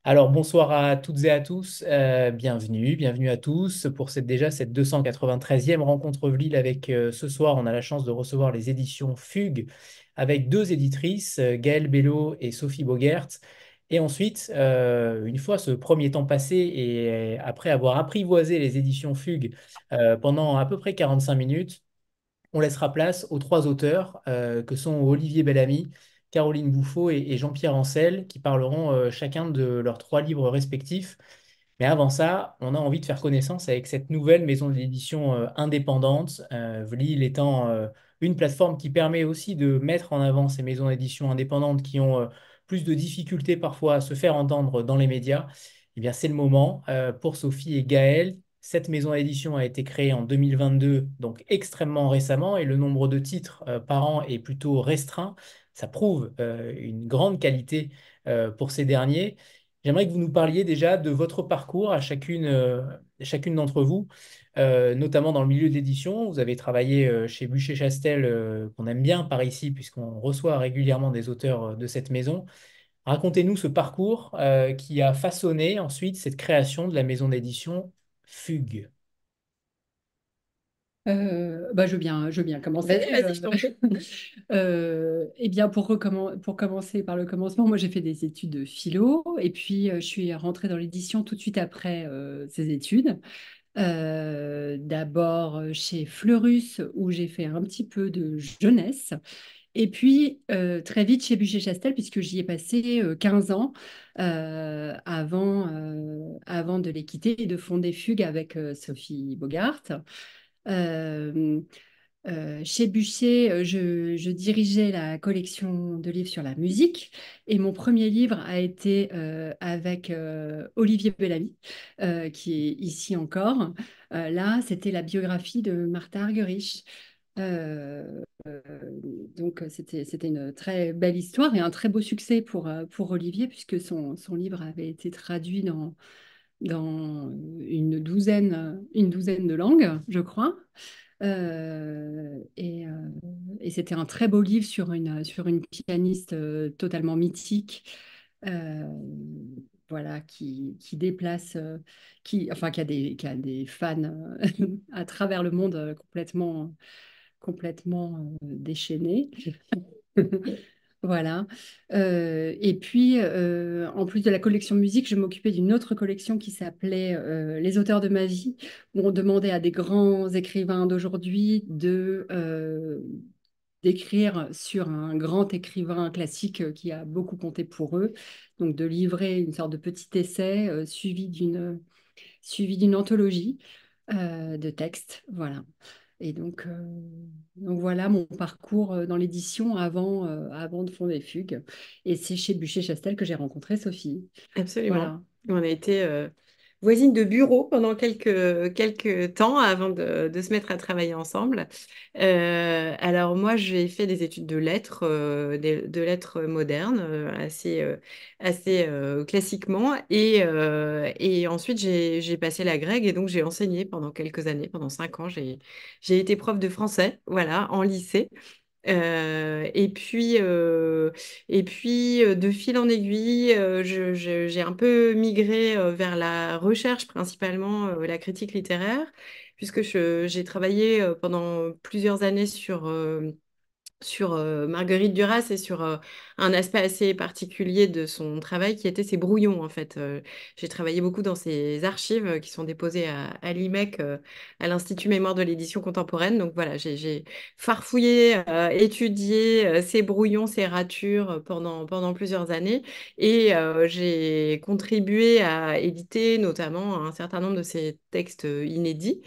Alors bonsoir à toutes et à tous, bienvenue à tous pour cette 293e rencontre Vlil avec ce soir on a la chance de recevoir les éditions Fugue avec deux éditrices, Gaëlle Bello et Sophie Bogert. Et ensuite, une fois ce premier temps passé et après avoir apprivoisé les éditions Fugue pendant à peu près 45 minutes, on laissera place aux trois auteurs que sont Olivier Bellamy, Caroline Bouffaut et Jean-Pierre Ancel, qui parleront chacun de leurs trois livres respectifs. Mais avant ça, on a envie de faire connaissance avec cette nouvelle maison d'édition indépendante, Vlil étant une plateforme qui permet aussi de mettre en avant ces maisons d'édition indépendantes qui ont plus de difficultés parfois à se faire entendre dans les médias. Eh bien, c'est le moment pour Sophie et Gaël. Cette maison d'édition a été créée en 2022, donc extrêmement récemment, et le nombre de titres par an est plutôt restreint. Ça prouve une grande qualité pour ces derniers. J'aimerais que vous nous parliez déjà de votre parcours à chacune d'entre vous, notamment dans le milieu de l'édition. Vous avez travaillé chez Bûcher-Chastel, qu'on aime bien par ici, puisqu'on reçoit régulièrement des auteurs de cette maison. Racontez-nous ce parcours qui a façonné ensuite cette création de la maison d'édition Fugue. Je veux bien commencer. Vas-y, vas-y, je t'en prie. Eh bien, pour commencer par le commencement, moi j'ai fait des études de philo et puis je suis rentrée dans l'édition tout de suite après ces études. D'abord chez Fleurus où j'ai fait un petit peu de jeunesse et puis très vite chez Bûcher-Chastel puisque j'y ai passé 15 ans avant de les quitter et de fonder Fugue avec Sophie Bogart. Euh, Chez Bûcher, je dirigeais la collection de livres sur la musique et mon premier livre a été avec Olivier Bellamy, qui est ici encore. Là, c'était la biographie de Martha Argerich. Euh, euh, donc, c'était une très belle histoire et un très beau succès pour Olivier, puisque son livre avait été traduit dans une douzaine de langues, je crois. Euh, et, euh, et c'était un très beau livre sur une pianiste totalement mythique, euh, voilà, qui déplace, qui a des fans à travers le monde complètement déchaînés. Voilà. Et puis, en plus de la collection musique, je m'occupais d'une autre collection qui s'appelait Les auteurs de ma vie, où on demandait à des grands écrivains d'aujourd'hui d'écrire sur un grand écrivain classique qui a beaucoup compté pour eux. Donc, de livrer une sorte de petit essai suivi d'une anthologie de textes. Voilà. Et donc voilà mon parcours dans l'édition avant de fonder Fugue. Et c'est chez Bûcher-Chastel que j'ai rencontré Sophie. Absolument. Voilà. On a été voisines de bureau pendant quelques temps avant de se mettre à travailler ensemble. Alors moi, j'ai fait des études de lettres, de lettres modernes, assez classiquement. Et ensuite, j'ai passé la grecque et donc j'ai enseigné pendant quelques années, pendant 5 ans. J'ai été prof de français, voilà, en lycée. Euh, et puis, euh, de fil en aiguille, j'ai un peu migré vers la recherche, principalement la critique littéraire, puisque j'ai travaillé pendant plusieurs années sur Marguerite Duras et sur un aspect assez particulier de son travail qui était ses brouillons en fait. J'ai travaillé beaucoup dans ses archives qui sont déposées à l'IMEC, à l'Institut Mémoire de l'édition contemporaine. Donc voilà, j'ai farfouillé, étudié ces brouillons, ces ratures pendant plusieurs années et j'ai contribué à éditer notamment un certain nombre de ces textes inédits.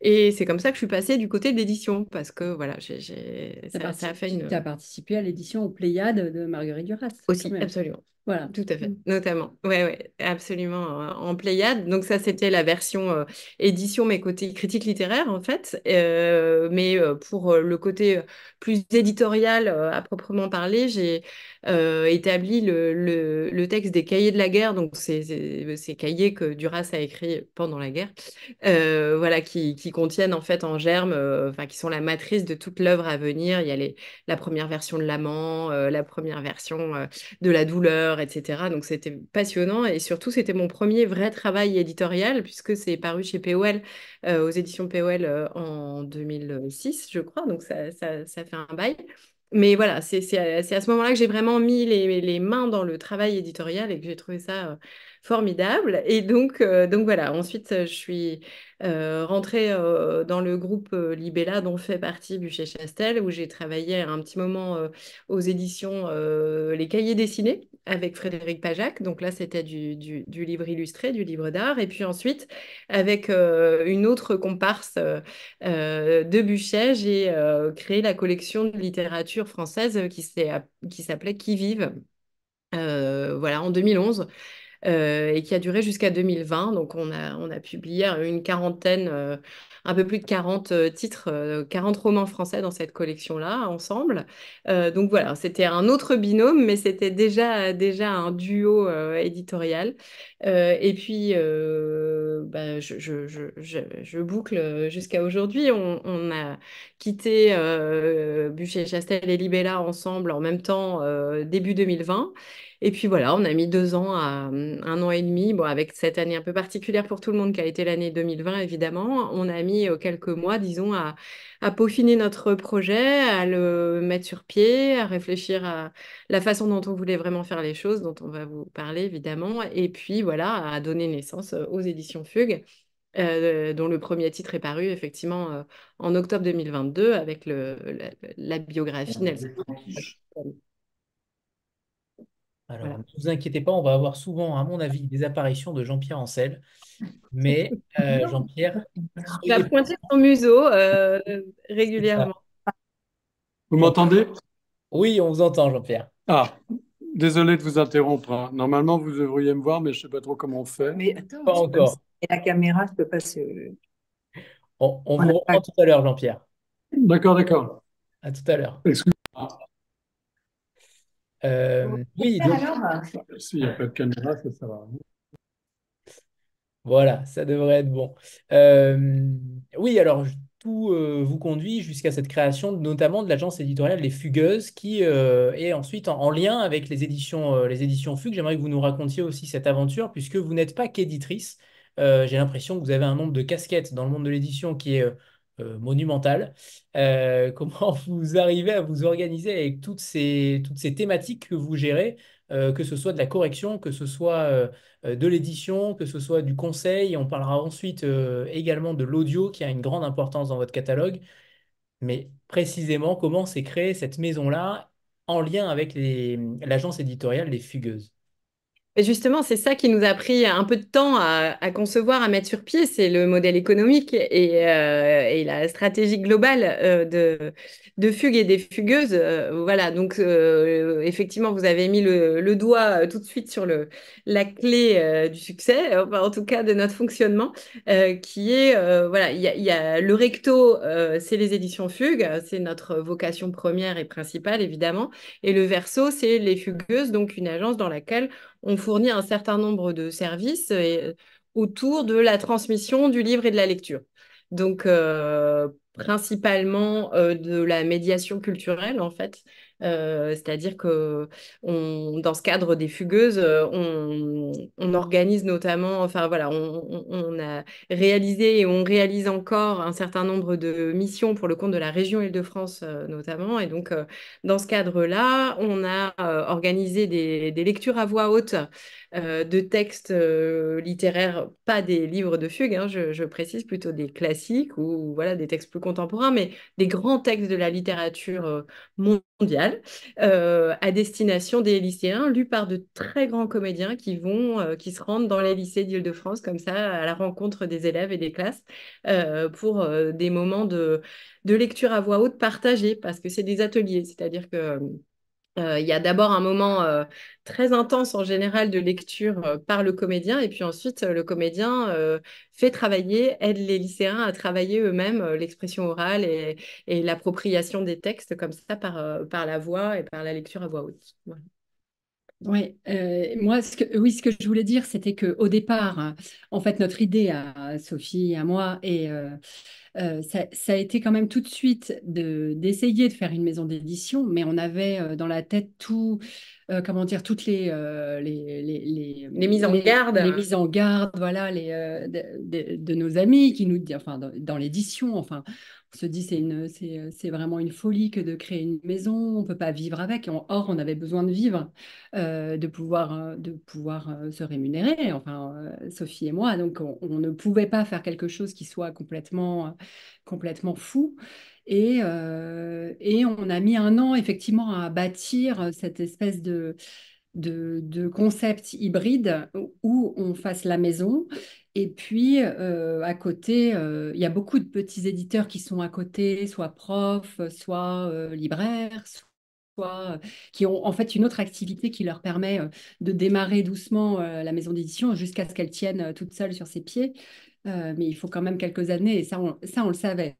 Et c'est comme ça que je suis passée du côté de l'édition, parce que voilà, ça a fait Tu une... as participé à l'édition aux Pléiades de Marguerite Duras, quand Aussi, même. absolument. Voilà. Tout à Mm. fait, notamment. Ouais, ouais, absolument, en Pléiade. Donc ça, c'était la version édition, mais côté critique littéraire, en fait. Mais pour le côté plus éditorial, à proprement parler, j'ai établi le texte des cahiers de la guerre, donc ces cahiers que Duras a écrits pendant la guerre, voilà, qui contiennent en fait en germe, enfin, qui sont la matrice de toute l'œuvre à venir. Il y a la première version de l'amant, la première version de la douleur, auteurs, etc. Donc c'était passionnant et surtout c'était mon premier vrai travail éditorial puisque c'est paru chez POL, aux éditions POL en 2006, je crois. Donc ça fait un bail. Mais voilà, c'est à ce moment-là que j'ai vraiment mis les mains dans le travail éditorial et que j'ai trouvé ça formidable. Et donc voilà, ensuite je suis rentrée dans le groupe Libella dont fait partie Buchet-Chastel où j'ai travaillé un petit moment aux éditions Les Cahiers dessinés avec Frédéric Pajac. Donc là, c'était du livre illustré, du livre d'art. Et puis ensuite, avec une autre comparse de Buchet, j'ai créé la collection de littérature française qui s'appelait Qui vive, voilà, en 2011 et qui a duré jusqu'à 2020. Donc, on a publié une quarantaine, un peu plus de 40 titres, 40 romans français dans cette collection-là, ensemble. Donc, voilà, c'était un autre binôme, mais c'était déjà un duo éditorial. Et puis, bah, je boucle jusqu'à aujourd'hui. On a quitté Buchet-Chastel et Libella ensemble en même temps, début 2020. Et puis voilà, on a mis 2 ans à 1 an et demi, bon, avec cette année un peu particulière pour tout le monde qui a été l'année 2020, évidemment. On a mis quelques mois, disons, à peaufiner notre projet, à le mettre sur pied, à réfléchir à la façon dont on voulait vraiment faire les choses, dont on va vous parler, évidemment. Et puis voilà, à donner naissance aux éditions Fugue, dont le premier titre est paru effectivement en octobre 2022 avec la biographie Nelson. Alors, Voilà. ne vous inquiétez pas, on va avoir souvent, à mon avis, des apparitions de Jean-Pierre Ancel. Mais Jean-Pierre, Il va soyez pointer son museau patient. régulièrement. Vous Jean- m'entendez? Oui, on vous entend, Jean-Pierre. Ah, désolé de vous interrompre, hein. Normalement, vous devriez me voir, mais je ne sais pas trop comment on fait. Mais attends, Pas c'est comme ça. encore. Et la caméra ne peut pas se. On On vous n'a pas. reprend tout à l'heure, Jean-Pierre. D'accord, d'accord. À tout à l'heure. Excusez-moi. Oui, donc Alors, S'il n'y a pas de caméra, ça sert à rien. voilà, ça devrait être bon. Euh, oui, alors tout vous conduit jusqu'à cette création, notamment de l'agence éditoriale Les Fugueuses, qui est ensuite en lien avec les éditions Fugues. J'aimerais que vous nous racontiez aussi cette aventure, puisque vous n'êtes pas qu'éditrice. J'ai l'impression que vous avez un nombre de casquettes dans le monde de l'édition qui est monumental. Comment vous arrivez à vous organiser avec toutes ces thématiques que vous gérez, que ce soit de la correction, que ce soit de l'édition, que ce soit du conseil. On parlera ensuite également de l'audio qui a une grande importance dans votre catalogue. Mais précisément, comment s'est créée cette maison-là en lien avec l'agence éditoriale Les Fugueuses? Et justement, c'est ça qui nous a pris un peu de temps à concevoir, à mettre sur pied, c'est le modèle économique et la stratégie globale de Fugue et des Fugueuses. Voilà, donc effectivement, vous avez mis le doigt tout de suite sur la clé du succès, enfin, en tout cas de notre fonctionnement, qui est, voilà, il y a le recto, c'est les éditions Fugue, c'est notre vocation première et principale, évidemment, et le verso, c'est les Fugueuses, donc une agence dans laquelle on fournit un certain nombre de services autour de la transmission du livre et de la lecture. Donc, principalement de la médiation culturelle, en fait. C'est-à-dire que dans ce cadre des fugueuses, on organise notamment, enfin voilà, on a réalisé et on réalise encore un certain nombre de missions pour le compte de la région Île-de-France notamment. Et donc, dans ce cadre-là, on a organisé des lectures à voix haute de textes littéraires, pas des livres de fugue, hein, je précise, plutôt des classiques ou voilà, des textes plus contemporains, mais des grands textes de la littérature mondiale à destination des lycéens, lus par de très grands comédiens qui se rendent dans les lycées d'Île-de-France comme ça, à la rencontre des élèves et des classes pour des moments de lecture à voix haute partagée, parce que c'est des ateliers, c'est-à-dire que il y a d'abord un moment très intense en général de lecture par le comédien et puis ensuite le comédien fait travailler, aide les lycéens à travailler eux-mêmes l'expression orale et l'appropriation des textes comme ça par la voix et par la lecture à voix haute. Voilà. Oui, moi, ce que je voulais dire, c'était qu'au départ, hein, en fait, notre idée à Sophie et à moi, ça a été quand même tout de suite d'essayer de faire une maison d'édition, mais on avait dans la tête tout comment dire, toutes Les mises en garde. les mises en garde, voilà, de nos amis qui nous disent, enfin, dans l'édition, enfin, on se dit c'est vraiment une folie que de créer une maison, on ne peut pas vivre avec. Or, on avait besoin de vivre, de pouvoir se rémunérer, enfin, Sophie et moi, donc on ne pouvait pas faire quelque chose qui soit complètement fou. Et on a mis un an effectivement à bâtir cette espèce de concept hybride où on fasse la maison. Et puis à côté, il y a beaucoup de petits éditeurs qui sont à côté, soit profs, soit libraires, soit qui ont en fait une autre activité qui leur permet de démarrer doucement la maison d'édition jusqu'à ce qu'elle tienne toute seule sur ses pieds. Mais il faut quand même quelques années et ça on le savait.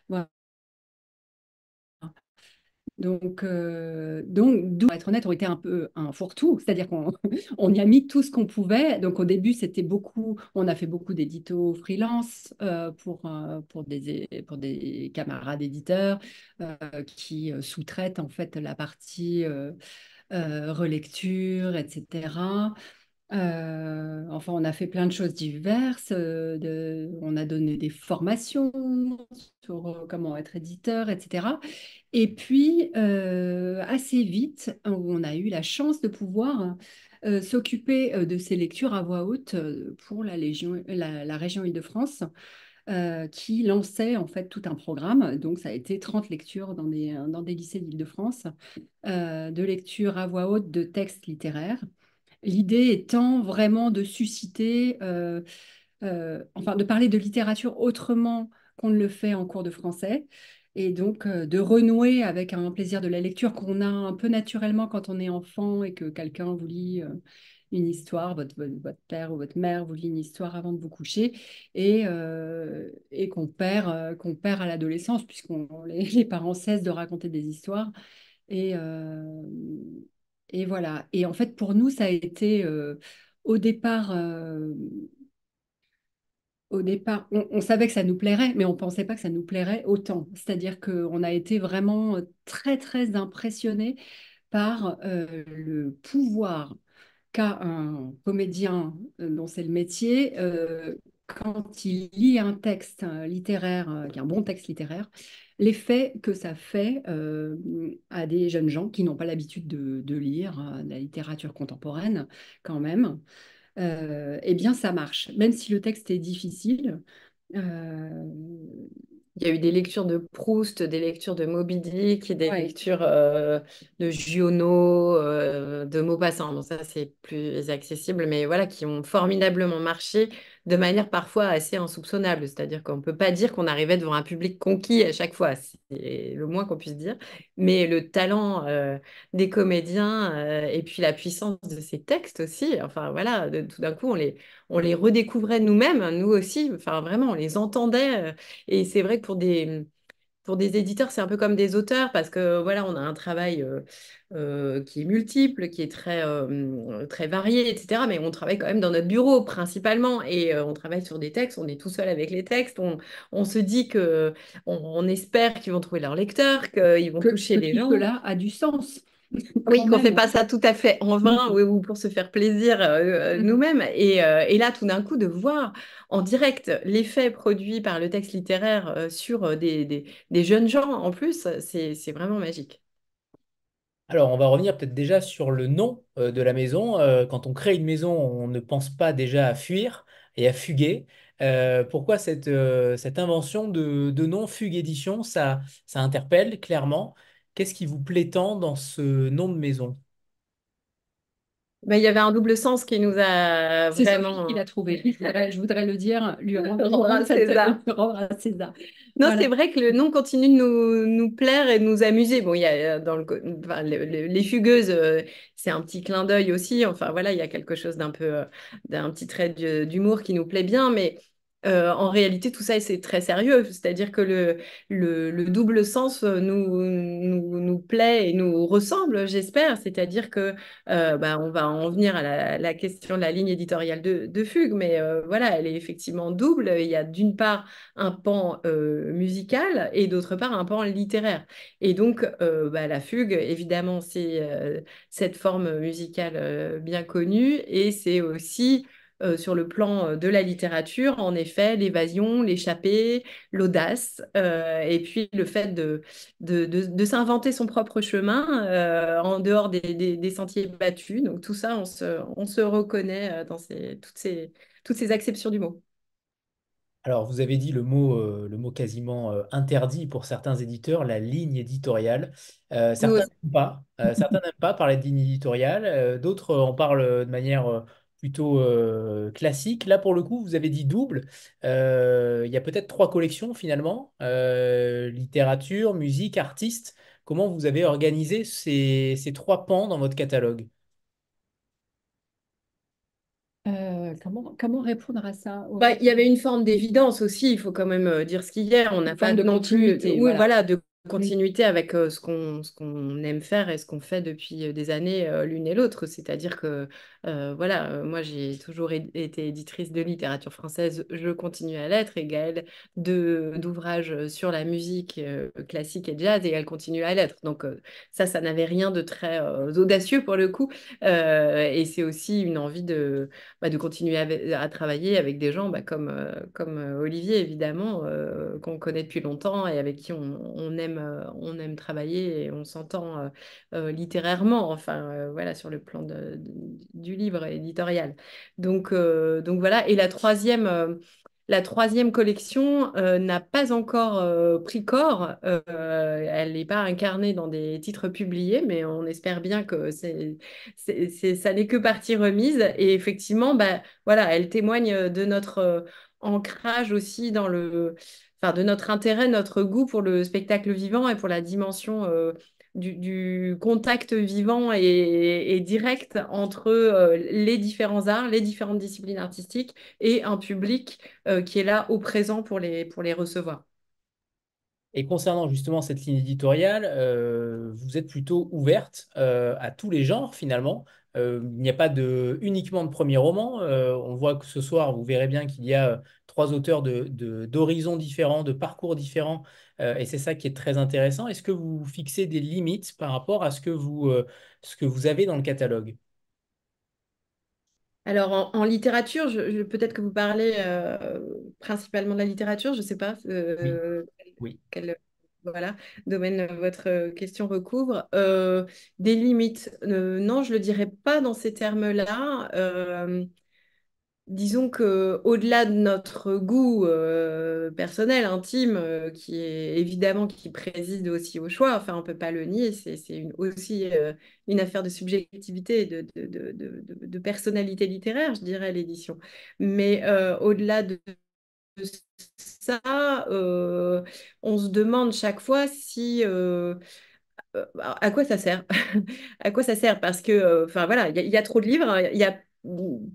Voilà. Donc, pour être honnête, on était un peu un fourre-tout, c'est-à-dire qu'on on y a mis tout ce qu'on pouvait. Donc, au début, on a fait beaucoup d'éditos freelance pour des camarades éditeurs qui sous-traitent en fait la partie relecture, etc. Enfin, on a fait plein de choses diverses. On a donné des formations sur comment être éditeur, etc. Et puis, assez vite, on a eu la chance de pouvoir s'occuper de ces lectures à voix haute pour la région Île-de-France, qui lançait en fait tout un programme. Donc, ça a été 30 lectures dans des lycées d'Île-de-France, de lectures à voix haute de textes littéraires. L'idée étant vraiment de susciter, enfin de parler de littérature autrement qu'on ne le fait en cours de français, et donc de renouer avec un plaisir de la lecture qu'on a un peu naturellement quand on est enfant et que quelqu'un vous lit une histoire, votre père ou votre mère vous lit une histoire avant de vous coucher, et qu'on perd à l'adolescence, les parents cessent de raconter des histoires. Et, euh, et voilà. Et en fait, pour nous, ça a été au départ, euh, au départ, on savait que ça nous plairait, mais on ne pensait pas que ça nous plairait autant. C'est-à-dire qu'on a été vraiment très, très impressionnés par le pouvoir qu'a un comédien dont c'est le métier quand il lit un texte littéraire, qui est un bon texte littéraire, l'effet que ça fait à des jeunes gens qui n'ont pas l'habitude de lire de la littérature contemporaine quand même, eh bien ça marche. Même si le texte est difficile, euh, Il y a eu des lectures de Proust, des lectures de Moby Dick, et des ouais, lectures de Giono, de Maupassant. Bon, ça, c'est plus accessible, mais voilà, qui ont formidablement marché de manière parfois assez insoupçonnable. C'est-à-dire qu'on ne peut pas dire qu'on arrivait devant un public conquis à chaque fois. C'est le moins qu'on puisse dire. Mais le talent des comédiens et puis la puissance de ces textes aussi, enfin voilà, tout d'un coup, on les redécouvrait nous-mêmes, nous aussi. Enfin, vraiment, on les entendait. Et c'est vrai que pour des éditeurs, c'est un peu comme des auteurs parce que voilà, on a un travail qui est multiple, qui est très varié, etc. Mais on travaille quand même dans notre bureau principalement et on travaille sur des textes, on est tout seul avec les textes, on se dit que on espère qu'ils vont trouver leur lecteur, qu'ils vont que toucher ce les gens. titre-là a du sens Oui, quand qu'on ne fait même. pas ça tout à fait en vain ou pour se faire plaisir nous-mêmes. Et là, tout d'un coup, de voir en direct l'effet produit par le texte littéraire sur des jeunes gens en plus, c'est vraiment magique. Alors, on va revenir peut-être déjà sur le nom de la maison. Quand on crée une maison, on ne pense pas déjà à fuir et à fuguer. Pourquoi cette invention de nom Fugue Édition, ça interpelle clairement. Qu'est-ce qui vous plaît tant dans ce nom de maison? Ben, il y avait un double sens qui nous a C'est Sophie qui vraiment l'a trouvé. Je voudrais le dire, lui rendre à César. rendre à César. Non, c'est Voilà. vrai que le nom continue de nous plaire et de nous amuser. Bon, il y a dans enfin, les fugueuses, c'est un petit clin d'œil aussi. Enfin, voilà, il y a quelque chose d'un peu, d'un petit trait d'humour qui nous plaît bien. Mais En réalité, tout ça, c'est très sérieux. C'est-à-dire que le double sens nous plaît et nous ressemble, j'espère. C'est-à-dire que on va en venir à la question de la ligne éditoriale de Fugue, mais voilà, elle est effectivement double. Il y a d'une part un pan musical et d'autre part un pan littéraire. Et donc, la Fugue, évidemment, c'est cette forme musicale bien connue et c'est aussi sur le plan de la littérature, en effet, l'évasion, l'échappée, l'audace, et puis le fait de s'inventer son propre chemin en dehors des sentiers battus. Donc tout ça, on se reconnaît dans toutes ces acceptions du mot. Alors, vous avez dit le mot quasiment interdit pour certains éditeurs, la ligne éditoriale. Nous Certains aussi. n'aiment pas. Certains n'aiment pas parler de ligne éditoriale. D'autres en parlent de manière plutôt classique. Là, pour le coup, vous avez dit double. Il y a peut-être trois collections finalement. Littérature, musique, artiste. Comment vous avez organisé ces trois pans dans votre catalogue? Comment répondre à ça? Il y avait une forme d'évidence aussi, il faut quand même dire ce qu'il y a. On n'a Une pas forme de non plus, continuité, oui, voilà. voilà, de Mm. continuité avec ce qu'on aime faire et ce qu'on fait depuis des années l'une et l'autre. C'est-à-dire que, voilà, moi j'ai toujours été éditrice de littérature française, je continue à l'être, et Gaëlle d'ouvrages sur la musique classique et jazz, et elle continue à l'être. Donc ça n'avait rien de très audacieux pour le coup. Et c'est aussi une envie de continuer à travailler avec des gens comme Olivier, évidemment, qu'on connaît depuis longtemps et avec qui on aime travailler et on s'entend littérairement, enfin, voilà, sur le plan du livre éditorial. Donc voilà. Et la troisième collection n'a pas encore pris corps. Elle n'est pas incarnée dans des titres publiés, mais on espère bien que ça n'est que partie remise. Et effectivement, voilà, elle témoigne de notre ancrage aussi enfin, de notre intérêt, notre goût pour le spectacle vivant et pour la dimension du contact vivant et direct entre les différents arts, les différentes disciplines artistiques et un public qui est là au présent pour les recevoir. Et concernant justement cette ligne éditoriale, vous êtes plutôt ouverte à tous les genres finalement. Il n'y a pas uniquement de premier roman. On voit que ce soir, vous verrez bien qu'il y a trois auteurs d'horizons différents, de parcours différents, et c'est ça qui est très intéressant. Est-ce que vous fixez des limites par rapport à ce que vous avez dans le catalogue? Alors, en littérature, peut-être que vous parlez principalement de la littérature, je ne sais pas Oui, oui. quel voilà, domaine votre question recouvre. Des limites, non, je ne le dirais pas dans ces termes-là. Disons que au-delà de notre goût personnel, intime, qui est évidemment qui préside aussi au choix, enfin on peut pas le nier, c'est aussi une affaire de subjectivité et de personnalité littéraire, je dirais, l'édition. Mais au-delà de ça, on se demande chaque fois si à quoi ça sert? À quoi ça sert? Parce que, enfin voilà, il y a trop de livres, hein.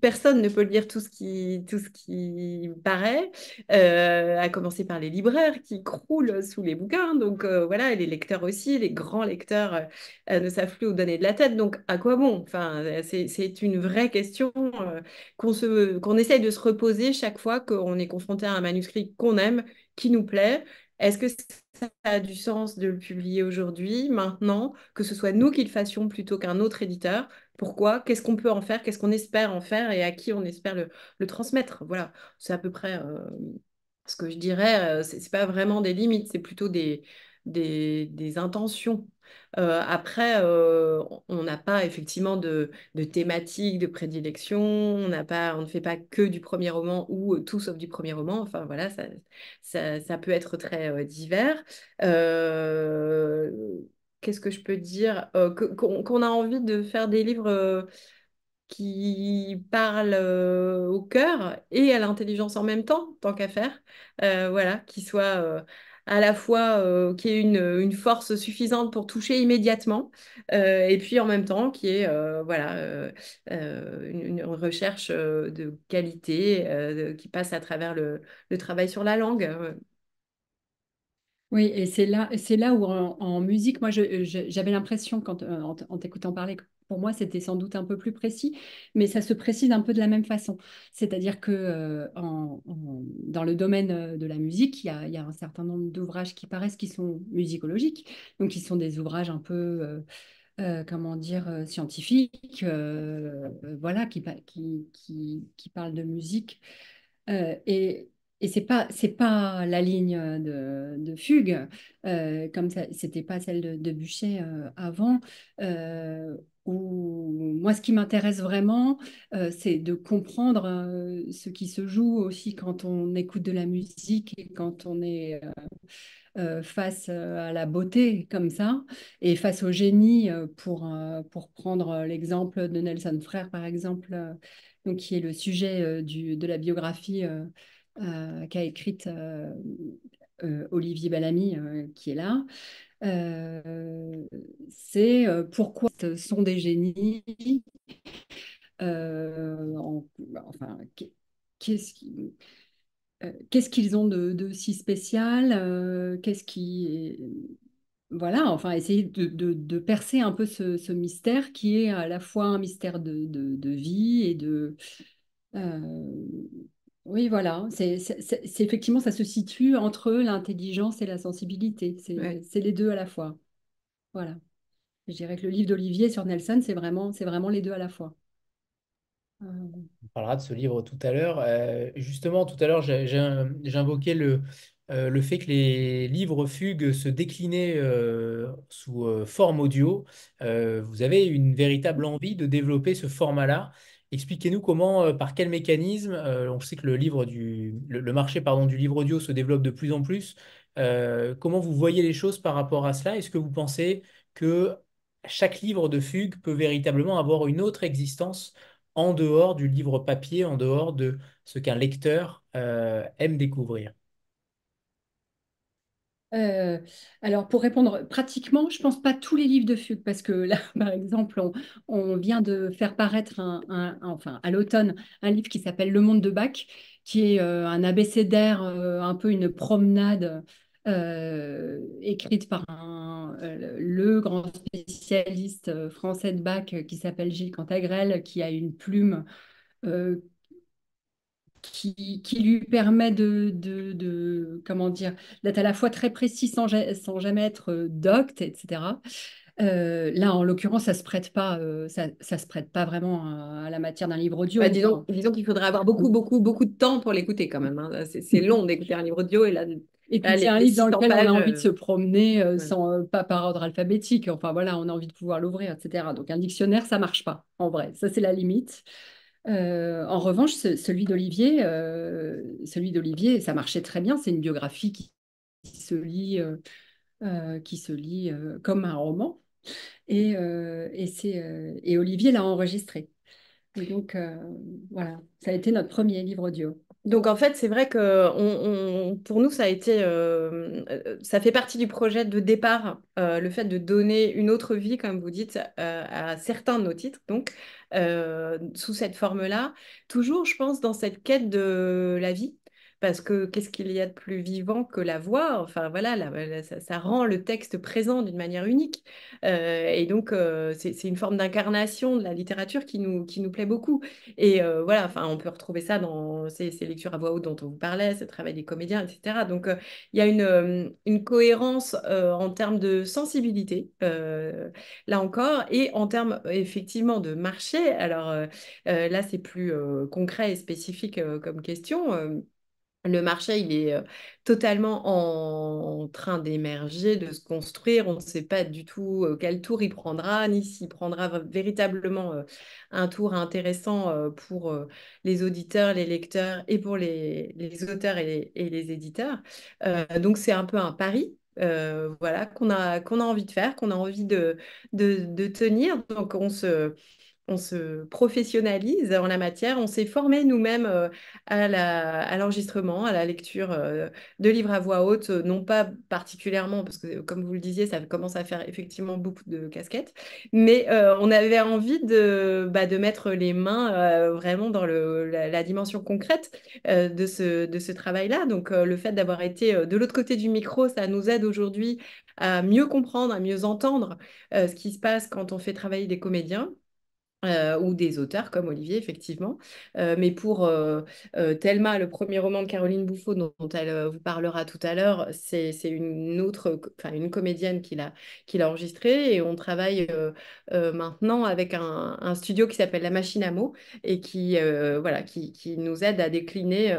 Personne ne peut lire tout ce qui paraît, à commencer par les libraires qui croulent sous les bouquins. Donc voilà, et les lecteurs aussi, les grands lecteurs ne savent plus où donner de la tête. Donc à quoi bon? Enfin, c'est une vraie question qu'on essaye de se reposer chaque fois qu'on est confronté à un manuscrit qu'on aime, qui nous plaît. Est-ce que ça a du sens de le publier aujourd'hui, maintenant, que ce soit nous qui le fassions plutôt qu'un autre éditeur? Pourquoi? Qu'est-ce qu'on peut en faire? Qu'est-ce qu'on espère en faire et à qui on espère le transmettre? Voilà, c'est à peu près ce que je dirais. C'est pas vraiment des limites, c'est plutôt des intentions. Après, on n'a pas effectivement de thématique, de prédilection. On ne fait pas que du premier roman ou tout sauf du premier roman. Enfin voilà, ça peut être très divers. Euh, Qu'est-ce que je peux dire? Qu'on a envie de faire des livres qui parlent au cœur et à l'intelligence en même temps, tant qu'à faire. Voilà, qui soient à la fois qui ait une force suffisante pour toucher immédiatement, et puis en même temps qui est voilà, une recherche de qualité qui passe à travers le travail sur la langue. Oui, et c'est là où en musique, moi, j'avais l'impression, en t'écoutant parler, que pour moi, c'était sans doute un peu plus précis, mais ça se précise un peu de la même façon. C'est-à-dire que dans le domaine de la musique, il y a un certain nombre d'ouvrages qui paraissent qui sont musicologiques, donc qui sont des ouvrages un peu, comment dire, scientifiques, voilà, qui parlent de musique. Euh, et et c'est pas la ligne de fugue, comme ça, c'était pas celle de Bûcher avant. Où moi, ce qui m'intéresse vraiment, c'est de comprendre ce qui se joue aussi quand on écoute de la musique et quand on est face à la beauté comme ça et face au génie, pour prendre l'exemple de Nelson Frère, par exemple, donc, qui est le sujet de la biographie qu'a écrite Olivier Bellamy, qui est là. C'est pourquoi ce sont des génies, enfin, qu'est-ce qui, qu'est-ce qu'ils ont de si spécial, qu'est-ce qui... Voilà, enfin, essayer de percer un peu ce mystère qui est à la fois un mystère de vie et de... euh, oui, voilà, effectivement, ça se situe entre l'intelligence et la sensibilité. Ouais. C'est les deux à la fois. Voilà. Je dirais que le livre d'Olivier sur Nelson, c'est vraiment les deux à la fois. Euh, On parlera de ce livre tout à l'heure. Justement, tout à l'heure, j'invoquais le fait que les livres fugues se déclinaient sous forme audio. Vous avez une véritable envie de développer ce format-là. Expliquez-nous comment, par quel mécanisme, on sait que le marché pardon, du livre audio se développe de plus en plus. Comment vous voyez les choses par rapport à cela? Est-ce que vous pensez que chaque livre de fugue peut véritablement avoir une autre existence en dehors du livre papier, en dehors de ce qu'un lecteur aime découvrir? Euh, alors, pour répondre pratiquement, je pense pas tous les livres de fugue, parce que là, par exemple, on vient de faire paraître enfin, à l'automne, un livre qui s'appelle Le Monde de Bach, qui est un abécédaire, un peu une promenade écrite par le grand spécialiste français de Bach qui s'appelle Gilles Cantagrel, qui a une plume euh, qui lui permet comment dire, d'être à la fois très précis sans jamais être docte, etc. Là, en l'occurrence, ça se prête pas vraiment à la matière d'un livre Bah, audio. disons qu'il faudrait avoir beaucoup, beaucoup, beaucoup de temps pour l'écouter quand même, hein. C'est long d'écouter un livre audio et Et là, puis, c'est un les livre dans 600 lequel on a pages. envie de se promener Ouais. pas par ordre alphabétique. Enfin, voilà, on a envie de pouvoir l'ouvrir, etc. Donc, un dictionnaire, ça marche pas, en vrai. Ça, c'est la limite. En revanche, celui d'Olivier, ça marchait très bien. C'est une biographie qui se lit comme un roman. Et Olivier l'a enregistré. Et donc, voilà, ça a été notre premier livre audio. Donc en fait, c'est vrai que pour nous, ça a été, ça fait partie du projet de départ, le fait de donner une autre vie, comme vous dites, à certains de nos titres, donc sous cette forme-là, toujours, je pense, dans cette quête de la vie. Parce que qu'est-ce qu'il y a de plus vivant que la voix? Enfin voilà, ça rend le texte présent d'une manière unique. Et donc, c'est une forme d'incarnation de la littérature qui nous plaît beaucoup. Et voilà, enfin, on peut retrouver ça dans ces lectures à voix haute dont on vous parlait, ce travail des comédiens, etc. Donc, il y a une cohérence en termes de sensibilité, là encore, et en termes effectivement de marché. Alors là, c'est plus concret et spécifique comme question. Le marché, il est totalement en train d'émerger, de se construire. On ne sait pas du tout quel tour il prendra, ni s'il prendra véritablement un tour intéressant pour les auditeurs, les lecteurs et pour les auteurs et les éditeurs. Donc, c'est un peu un pari. Voilà, qu'on a envie de faire, qu'on a envie de tenir. Donc, on se professionnalise en la matière. On s'est formé nous-mêmes à l'enregistrement, à la lecture de livres à voix haute, non pas particulièrement, parce que comme vous le disiez, ça commence à faire effectivement beaucoup de casquettes, mais on avait envie de mettre les mains vraiment dans la dimension concrète de ce travail-là. Donc le fait d'avoir été de l'autre côté du micro, ça nous aide aujourd'hui à mieux comprendre, à mieux entendre ce qui se passe quand on fait travailler des comédiens. Ou des auteurs comme Olivier, effectivement. Mais pour Thelma, le premier roman de Caroline Bouffot dont elle vous parlera tout à l'heure, c'est une autre, enfin une comédienne qui l'a enregistré et on travaille maintenant avec un studio qui s'appelle La Machine à mots et voilà, qui nous aide à décliner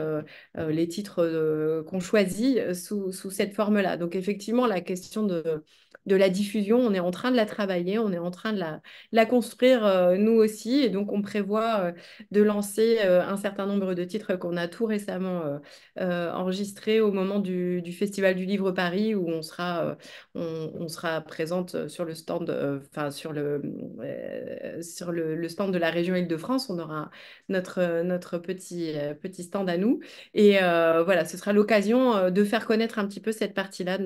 les titres qu'on choisit sous cette forme-là. Donc effectivement, la question de la diffusion, on est en train de la travailler, on est en train de la construire nous aussi. Et donc, on prévoit de lancer un certain nombre de titres qu'on a tout récemment enregistrés au moment du Festival du Livre Paris, où on sera présente sur le stand, enfin sur le stand de la région Île-de-France. On aura notre petit stand à nous. Et voilà, ce sera l'occasion de faire connaître un petit peu cette partie-là de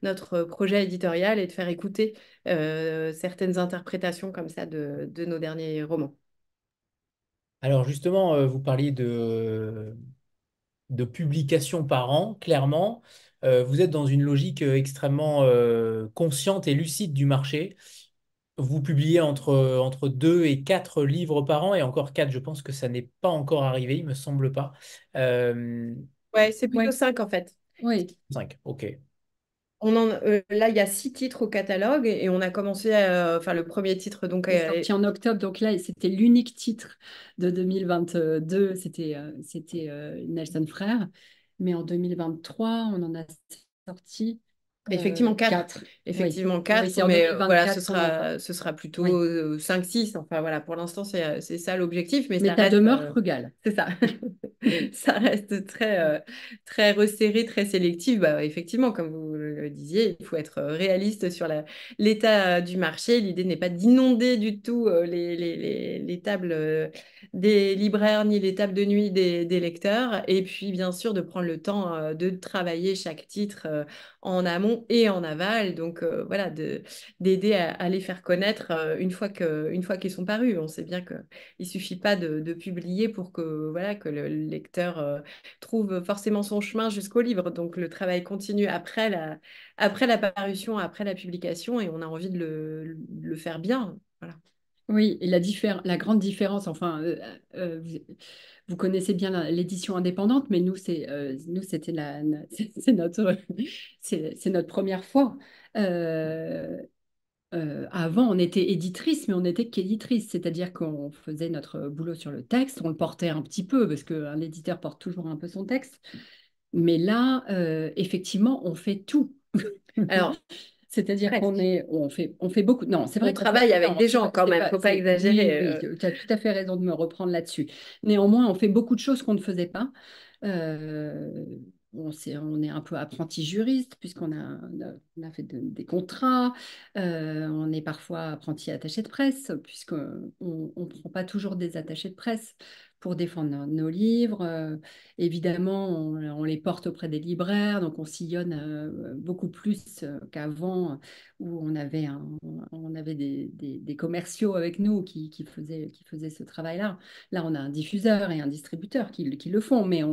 notre projet éditorial et de faire écouter certaines interprétations comme ça de nos derniers romans. Alors justement, vous parliez de publications par an, clairement. Vous êtes dans une logique extrêmement consciente et lucide du marché. Vous publiez entre 2 et 4 livres par an, et encore 4, je pense que ça n'est pas encore arrivé, il me semble pas. Euh, Ouais, c'est plutôt Ouais, 5 en fait. oui. 5, ok. Là, il y a 6 titres au catalogue et on a commencé enfin le premier titre donc C'est sorti en octobre, donc là, c'était l'unique titre de 2022, c'était Nelson Frères. Mais en 2023, on en a sorti effectivement 4. 4. Effectivement Oui, 4, c'est en mais voilà, 2024 ce sera plutôt Oui. 5-6. Enfin voilà, pour l'instant, c'est ça l'objectif, mais Mais ça ta reste. demeure frugale. C'est ça. Ça reste très resserré, très sélectif. Bah, effectivement, comme vous le disiez, il faut être réaliste sur l'état du marché. L'idée n'est pas d'inonder du tout les tables des libraires ni les tables de nuit des lecteurs. Et puis, bien sûr, de prendre le temps de travailler chaque titre en amont et en aval. Donc, voilà, d'aider à les faire connaître une fois qu'ils sont parus. On sait bien qu'il ne suffit pas de publier pour que, voilà, que le lecteur trouve forcément son chemin jusqu'au livre. Donc, le travail continue après la parution, après la publication, et on a envie de le faire bien. Voilà. Oui, et la grande différence, enfin, vous connaissez bien l'édition indépendante, mais nous, c'était c'est c'est notre première fois. Euh, Avant, on était éditrice, mais on n'était qu'éditrice, c'est-à-dire qu'on faisait notre boulot sur le texte, on le portait un petit peu, parce qu'un éditeur porte toujours un peu son texte. Mais là, effectivement, on fait tout. Alors, C'est-à-dire presque. on fait beaucoup. Non, c'est vrai On qu'on travaille fait, avec non, des c'est gens pas, quand même, faut pas exagérer. oui, oui, tu as tout à fait raison de me reprendre là-dessus. Néanmoins, on fait beaucoup de choses qu'on ne faisait pas. Euh, on est un peu apprenti juriste puisqu'on a fait des contrats. On est parfois apprenti attaché de presse puisqu'on ne prend pas toujours des attachés de presse pour défendre nos livres. Évidemment, on les porte auprès des libraires, donc on sillonne beaucoup plus qu'avant où on avait des commerciaux avec nous qui faisaient ce travail-là. Là, on a un diffuseur et un distributeur qui le font, mais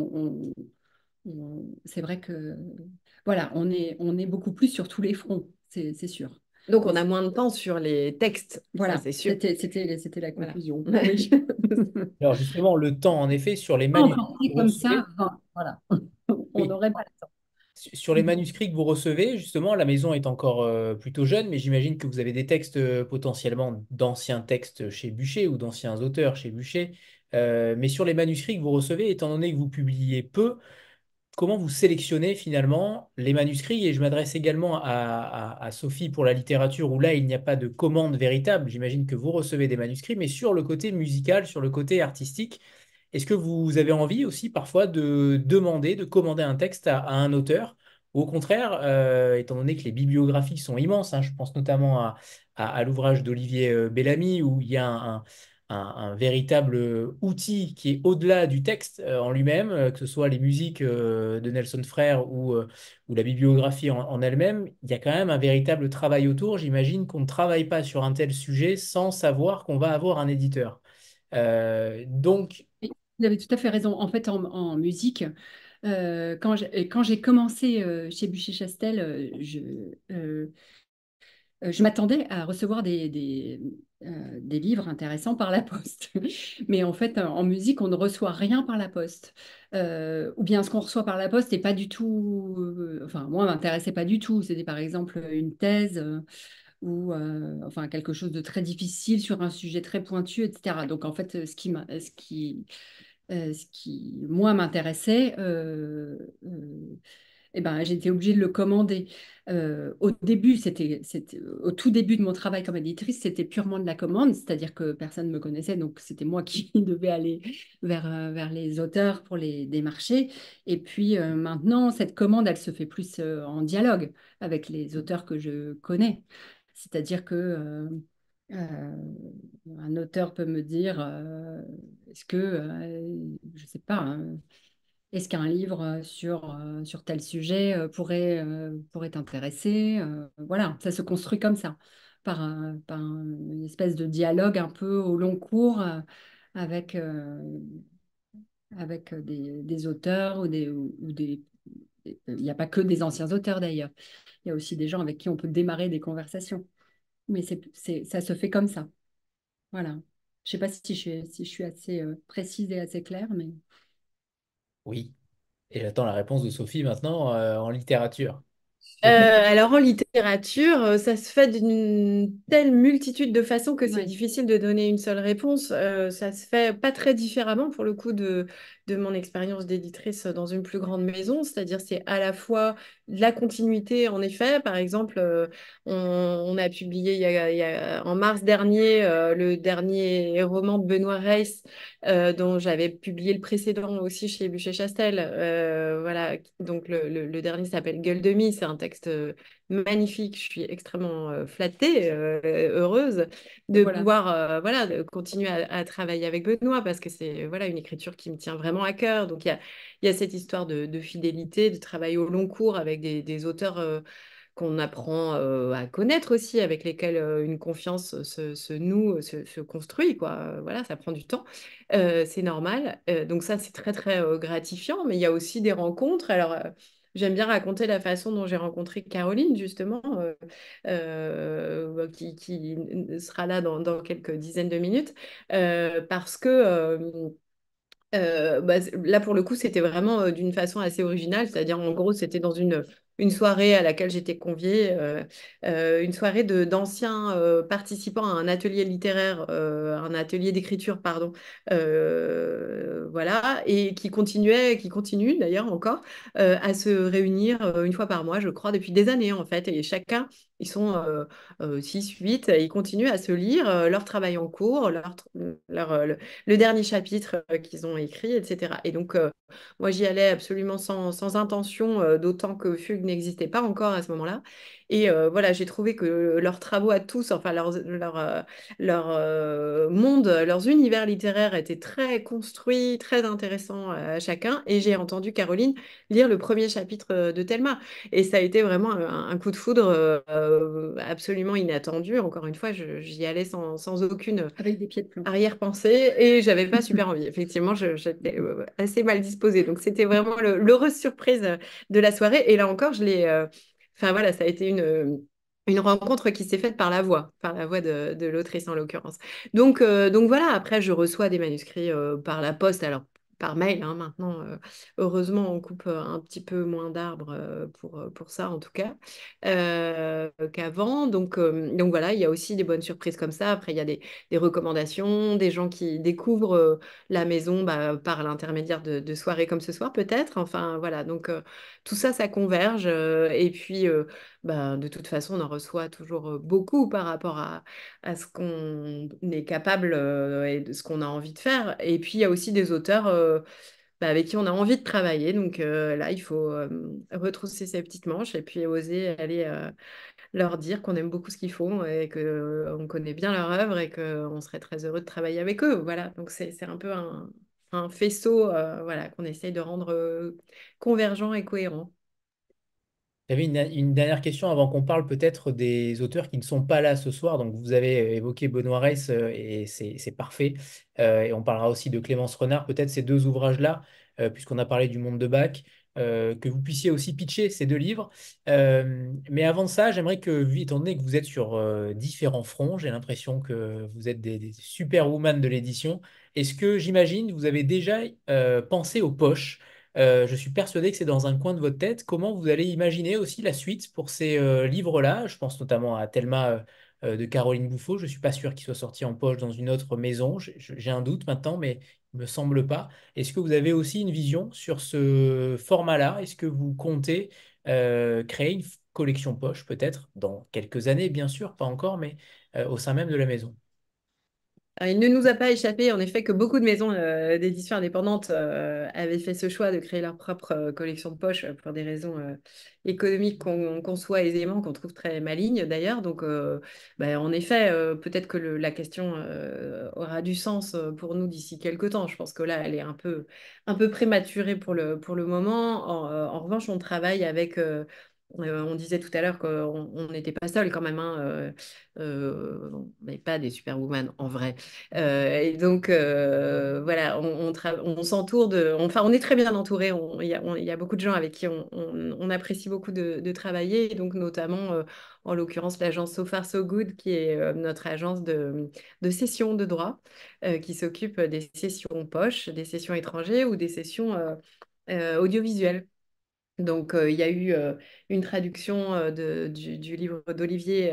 c'est vrai que voilà, on est beaucoup plus sur tous les fronts, c'est sûr. Donc, Mais on a moins de temps sur les textes, ça voilà, c'est sûr. c'était la Voilà. conclusion. Oui. Alors justement, le temps, en effet, sur les Pas manuscrits encore que fait vous comme recevez, ça, enfin, voilà, on oui, n'aurait pas le temps. sur les manuscrits que vous recevez, justement, la maison est encore plutôt jeune, mais j'imagine que vous avez des textes potentiellement d'anciens textes chez Bûcher ou d'anciens auteurs chez Bûcher. Mais sur les manuscrits que vous recevez, étant donné que vous publiez peu, comment vous sélectionnez finalement les manuscrits? Et je m'adresse également à Sophie pour la littérature, où là, il n'y a pas de commande véritable. J'imagine que vous recevez des manuscrits, mais sur le côté musical, sur le côté artistique, est-ce que vous avez envie aussi parfois de demander, de commander un texte à un auteur Ou au contraire, étant donné que les bibliographies sont immenses, hein, je pense notamment à l'ouvrage d'Olivier Bellamy, où il y a un véritable outil qui est au-delà du texte en lui-même, que ce soit les musiques de Nelson Frère ou la bibliographie en elle-même, il y a quand même un véritable travail autour. J'imagine qu'on ne travaille pas sur un tel sujet sans savoir qu'on va avoir un éditeur. Donc, Vous avez tout à fait raison. En fait, en musique, quand j'ai commencé chez Bûcher-Chastel, je m'attendais à recevoir des livres intéressants par la poste. Mais en fait, en musique, on ne reçoit rien par la poste. Ou bien ce qu'on reçoit par la poste n'est pas du tout... enfin, moi, m'intéressait pas du tout. C'était par exemple une thèse ou enfin, quelque chose de très difficile sur un sujet très pointu, etc. Donc, en fait, ce qui moi, m'intéressait, eh ben, j'ai été obligée de le commander. Au début, au tout début de mon travail comme éditrice, c'était purement de la commande, c'est-à-dire que personne ne me connaissait, donc c'était moi qui devais aller vers les auteurs pour les démarcher. Et puis maintenant, cette commande, elle se fait plus en dialogue avec les auteurs que je connais. C'est-à-dire que euh, un auteur peut me dire, est-ce que, je sais pas, hein, est-ce qu'un livre sur tel sujet pourrait t'intéresser? Voilà, ça se construit comme ça, par une espèce de dialogue un peu au long cours avec, euh, avec des auteurs ou des... Il n'y a pas que des anciens auteurs d'ailleurs. Il y a aussi des gens avec qui on peut démarrer des conversations. Mais ça se fait comme ça. Voilà. Je ne sais pas si je suis assez précise et assez claire, mais... oui. Et j'attends la réponse de Sophie maintenant en littérature. Alors en littérature, ça se fait d'une telle multitude de façons que c'est Ouais. difficile de donner une seule réponse. Ça se fait pas très différemment pour le coup de mon expérience d'éditrice dans une plus grande maison, c'est-à-dire c'est à la fois de la continuité en effet. Par exemple, on a publié en mars dernier le dernier roman de Benoît Reiss, dont j'avais publié le précédent aussi chez Bûcher-Chastel. Voilà, donc le dernier s'appelle Gueule de Mie, c'est un texte magnifique. Je suis extrêmement flattée, heureuse de Voilà. pouvoir voilà, de continuer à travailler avec Benoît parce que c'est voilà, une écriture qui me tient vraiment à cœur. Donc il y a cette histoire de fidélité, de travail au long cours avec des auteurs qu'on apprend à connaître aussi, avec lesquels une confiance se noue, se construit, quoi. Voilà, ça prend du temps. C'est normal. Donc ça, c'est très, très gratifiant. Mais il y a aussi des rencontres. Alors, j'aime bien raconter la façon dont j'ai rencontré Caroline, justement, qui sera là dans quelques dizaines de minutes, parce que... là, pour le coup, c'était vraiment d'une façon assez originale. C'est-à-dire, en gros, c'était dans une soirée à laquelle j'étais conviée, une soirée d'anciens participants à un atelier littéraire, un atelier d'écriture, pardon, voilà, et qui continuent d'ailleurs encore à se réunir une fois par mois, je crois, depuis des années, en fait. Et chacun, ils sont 6, 8, ils continuent à se lire leur travail en cours, le dernier chapitre qu'ils ont écrit, etc. Et donc, moi, j'y allais absolument sans intention, d'autant que Fugue n'existait pas encore à ce moment-là. Et voilà, j'ai trouvé que leurs travaux à tous, enfin, leur monde, leurs univers littéraires étaient très construits, très intéressants à chacun. Et j'ai entendu Caroline lire le premier chapitre de Thelma. Et ça a été vraiment un coup de foudre absolument inattendu. Encore une fois, j'y allais sans aucune Avec des pieds de plomb. arrière-pensée et j'avais pas super envie. Effectivement, j'étais assez mal disposée. Donc, c'était vraiment l'heureuse surprise de la soirée. Et là encore, je l'ai. Enfin, voilà, ça a été une rencontre qui s'est faite par la voix de l'autrice en l'occurrence. Donc voilà, après, je reçois des manuscrits par la poste. Alors, par mail, hein, maintenant, heureusement, on coupe un petit peu moins d'arbres pour ça, en tout cas, qu'avant. Donc voilà, il y a aussi des bonnes surprises comme ça. Après, il y a des recommandations, des gens qui découvrent la maison bah, par l'intermédiaire de soirées comme ce soir, peut-être. Enfin, voilà, donc tout ça, ça converge. Et puis, bah, de toute façon, on en reçoit toujours beaucoup par rapport à ce qu'on est capable et de ce qu'on a envie de faire. Et puis, il y a aussi des auteurs avec qui on a envie de travailler. Donc là, il faut retrousser ses petites manches et puis oser aller leur dire qu'on aime beaucoup ce qu'ils font et qu'on connaît bien leur œuvre et qu'on serait très heureux de travailler avec eux. Voilà, donc c'est un peu un faisceau voilà, qu'on essaye de rendre convergent et cohérent. J'avais une dernière question avant qu'on parle peut-être des auteurs qui ne sont pas là ce soir. Donc, vous avez évoqué Benoît Reiss et c'est parfait. Et on parlera aussi de Clémence Renard, peut-être ces deux ouvrages-là, puisqu'on a parlé du monde de Bach, que vous puissiez aussi pitcher ces deux livres. Mais avant ça, j'aimerais que, étant donné que vous êtes sur différents fronts, j'ai l'impression que vous êtes des superwoman de l'édition. Est-ce que, j'imagine, vous avez déjà pensé aux poches? Je suis persuadé que c'est dans un coin de votre tête. Comment vous allez imaginer aussi la suite pour ces livres-là? Je pense notamment à Thelma de Caroline Bouffot. Je ne suis pas sûr qu'il soit sorti en poche dans une autre maison. J'ai un doute maintenant, mais il ne me semble pas. Est-ce que vous avez aussi une vision sur ce format-là? Est-ce que vous comptez créer une collection poche, peut-être, dans quelques années, bien sûr, pas encore, mais au sein même de la maison? Il ne nous a pas échappé, en effet, que beaucoup de maisons d'édition indépendantes avaient fait ce choix de créer leur propre collection de poche pour des raisons économiques qu'on conçoit aisément, qu'on trouve très malignes d'ailleurs. Donc, en effet, peut-être que la question aura du sens pour nous d'ici quelques temps. Je pense que là, elle est un peu prématurée pour le moment. En revanche, on travaille avec... on disait tout à l'heure qu'on n'était pas seul quand même, hein, on n'est pas des superwoman en vrai. Et donc, voilà, on s'entoure enfin, on est très bien entouré. Il y a beaucoup de gens avec qui on apprécie beaucoup de travailler. Et donc, notamment, en l'occurrence, l'agence So Far So Good, qui est notre agence de cession de droit, qui s'occupe des sessions poche, des sessions étrangers ou des sessions audiovisuelles. Donc, il y a eu une traduction du livre d'Olivier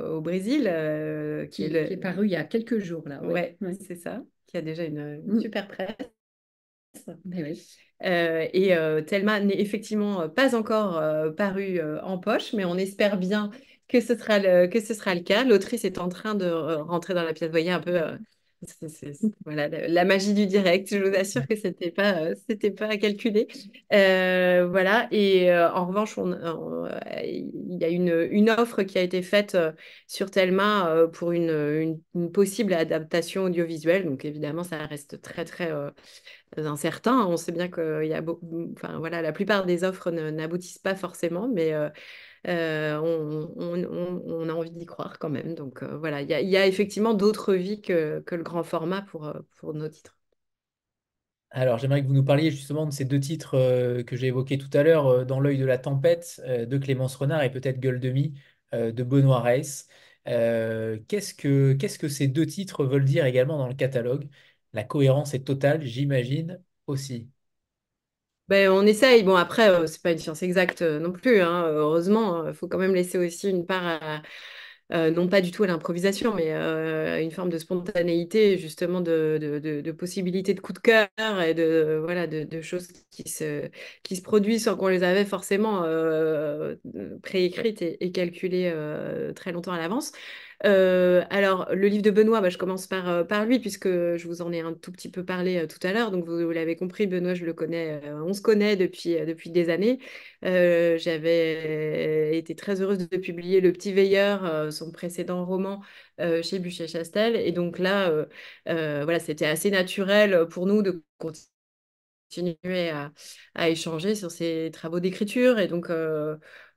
au Brésil, qui est paru il y a quelques jours, là. Ouais, Ouais. c'est ça, qui a déjà une Mm. super presse. Mais oui. Thelma n'est effectivement pas encore parue en poche, mais on espère bien que que ce sera le cas. L'autrice est en train de rentrer dans la pièce. Vous voyez un peu voilà, la magie du direct. Je vous assure que c'était pas calculé. Voilà. Et en revanche, il y a une offre qui a été faite sur Thelma pour une possible adaptation audiovisuelle. Donc évidemment, ça reste très, très incertain. On sait bien qu'il y a beaucoup, enfin voilà, la plupart des offres n'aboutissent pas forcément, mais on a envie d'y croire quand même. Donc voilà, il y a effectivement d'autres vies que le grand format pour nos titres. Alors, j'aimerais que vous nous parliez justement de ces deux titres que j'ai évoqués tout à l'heure, Dans l'œil de la tempête de Clémence Renard et peut-être Gueule de Mie de Benoît Reiss. Qu'est-ce que ces deux titres veulent dire également dans le catalogue? La cohérence est totale, j'imagine aussi. Ben, on essaye. Bon, après, c'est pas une science exacte non plus, hein, heureusement. Il faut quand même laisser aussi une part non pas du tout à l'improvisation, mais une forme de spontanéité, justement, de possibilités de coups de cœur et voilà, de choses qui se produisent sans qu'on les avait forcément préécrites et calculées très longtemps à l'avance. Alors, le livre de Benoît, je commence par lui, puisque je vous en ai un tout petit peu parlé tout à l'heure. Donc, vous l'avez compris, Benoît, je le connais, on se connaît depuis des années. J'avais été très heureuse de publier Le Petit Veilleur, son précédent roman, chez Buchet-Chastel. Et donc là, voilà, c'était assez naturel pour nous de continuer à échanger sur ses travaux d'écriture. Et donc,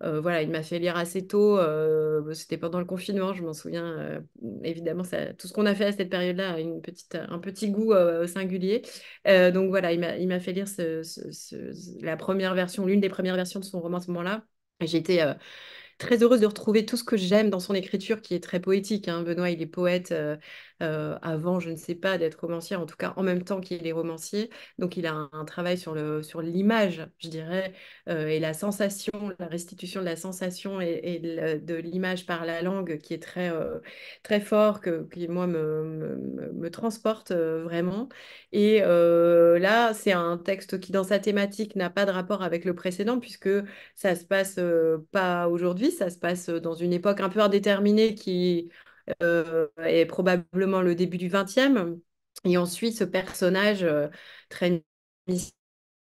voilà, il m'a fait lire assez tôt. C'était pendant le confinement, je m'en souviens. Évidemment, tout ce qu'on a fait à cette période-là a un petit goût singulier. Donc, voilà, il m'a fait lire la première version, l'une des premières versions de son roman à ce moment-là. Et j'étais très heureuse de retrouver tout ce que j'aime dans son écriture, qui est très poétique, hein. Benoît, il est poète avant, je ne sais pas, d'être romancier, en tout cas en même temps qu'il est romancier. Donc il a un travail sur l'image, je dirais, et la sensation, la restitution de la sensation et de l'image par la langue qui est très fort, qui moi me transporte vraiment. Et là, c'est un texte qui, dans sa thématique, n'a pas de rapport avec le précédent, puisque ça se passe pas aujourd'hui, ça se passe dans une époque un peu indéterminée qui est probablement le début du XXe. Et ensuite, ce personnage très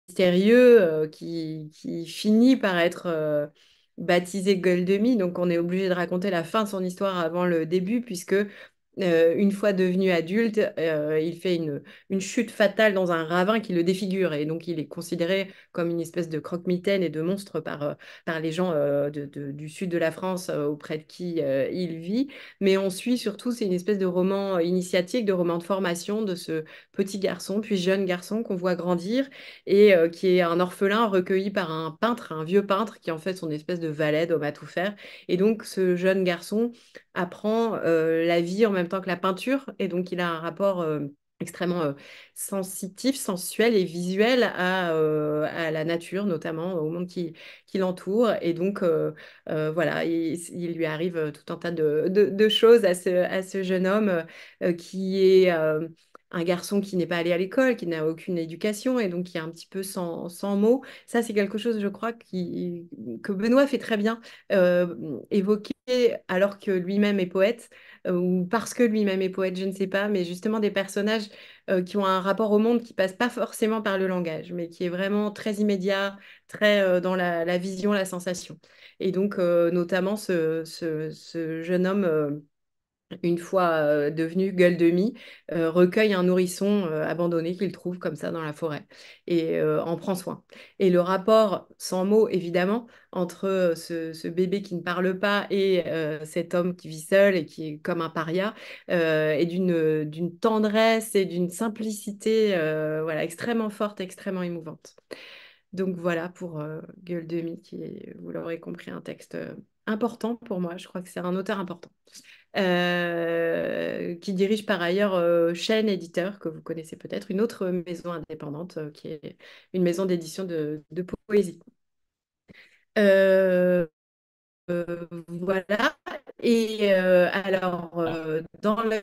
mystérieux qui finit par être baptisé Goldemi. Donc on est obligé de raconter la fin de son histoire avant le début, puisque une fois devenu adulte, il fait une chute fatale dans un ravin qui le défigure. Et donc il est considéré comme une espèce de croque-mitaine et de monstre par les gens du sud de la France auprès de qui il vit. Mais on suit surtout, c'est une espèce de roman initiatique, de roman de formation de ce petit garçon, puis jeune garçon qu'on voit grandir et qui est un orphelin recueilli par un peintre, un vieux peintre qui est en fait son espèce de valet, d'homme à tout faire. Et donc ce jeune garçon apprend la vie en même temps que la peinture et donc il a un rapport extrêmement sensitif, sensuel et visuel à la nature, notamment au monde qui l'entoure. Et donc, voilà, il lui arrive tout un tas de choses à ce jeune homme qui est un garçon qui n'est pas allé à l'école, qui n'a aucune éducation et donc qui est un petit peu sans mots. Ça, c'est quelque chose, je crois, que Benoît fait très bien évoquer alors que lui-même est poète ou parce que lui-même est poète, je ne sais pas, mais justement des personnages qui ont un rapport au monde qui passe pas forcément par le langage, mais qui est vraiment très immédiat, très dans la vision, la sensation. Et donc, notamment ce jeune homme une fois devenu gueule de mie, recueille un nourrisson abandonné qu'il trouve comme ça dans la forêt et en prend soin. Et le rapport, sans mots évidemment, entre ce bébé qui ne parle pas et cet homme qui vit seul et qui est comme un paria, est d'une tendresse et d'une simplicité voilà, extrêmement forte, extrêmement émouvante. Donc voilà pour Gueule de Mie, qui est, vous l'aurez compris, un texte important pour moi. Je crois que c'est un auteur important. Qui dirige par ailleurs Chêne Éditeur, que vous connaissez peut-être, une autre maison indépendante qui est une maison d'édition de poésie. Euh, voilà. Et alors, dans l'œil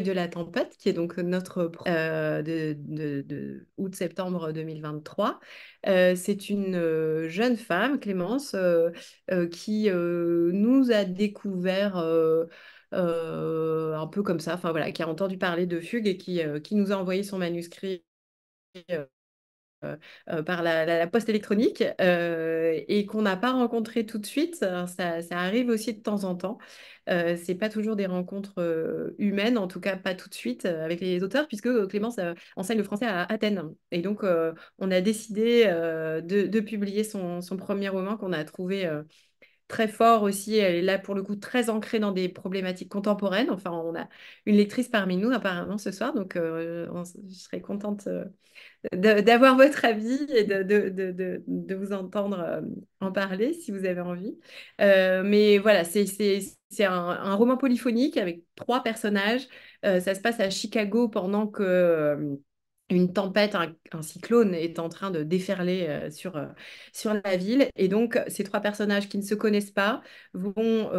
de la tempête, qui est donc notre de août-septembre 2023. C'est une jeune femme, Clémence, qui nous a découvert un peu comme ça, enfin voilà, qui a entendu parler de Fugue et qui nous a envoyé son manuscrit euh, par la poste électronique et qu'on n'a pas rencontré tout de suite. Alors, ça arrive aussi de temps en temps. C'est pas toujours des rencontres humaines, en tout cas pas tout de suite avec les auteurs, puisque Clémence enseigne le français à Athènes. Et donc, on a décidé de publier son premier roman qu'on a trouvé très fort aussi. Elle est là pour le coup très ancrée dans des problématiques contemporaines. Enfin, on a une lectrice parmi nous apparemment ce soir, donc je serais contente d'avoir votre avis et de vous entendre en parler si vous avez envie. Mais voilà, c'est un roman polyphonique avec trois personnages. Ça se passe à Chicago pendant que une tempête, un cyclone est en train de déferler sur la ville. Et donc, ces trois personnages qui ne se connaissent pas vont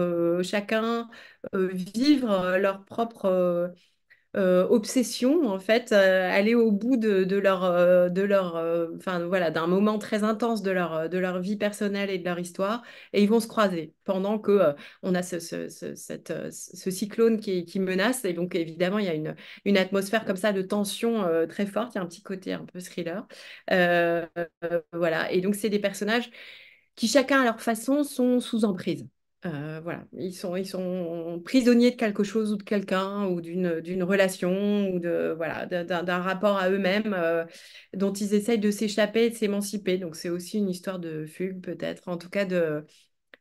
chacun vivre leur propre obsession, en fait, aller au bout enfin voilà, d'un moment très intense de leur vie personnelle et de leur histoire, et ils vont se croiser pendant que on a ce cyclone qui menace, et donc évidemment il y a une atmosphère comme ça de tension très forte, il y a un petit côté un peu thriller, voilà, et donc c'est des personnages qui chacun à leur façon sont sous emprise. Voilà, ils sont prisonniers de quelque chose ou de quelqu'un ou d'une relation ou voilà, d'un rapport à eux-mêmes dont ils essayent de s'échapper et de s'émanciper. Donc c'est aussi une histoire de fugue peut-être, en tout cas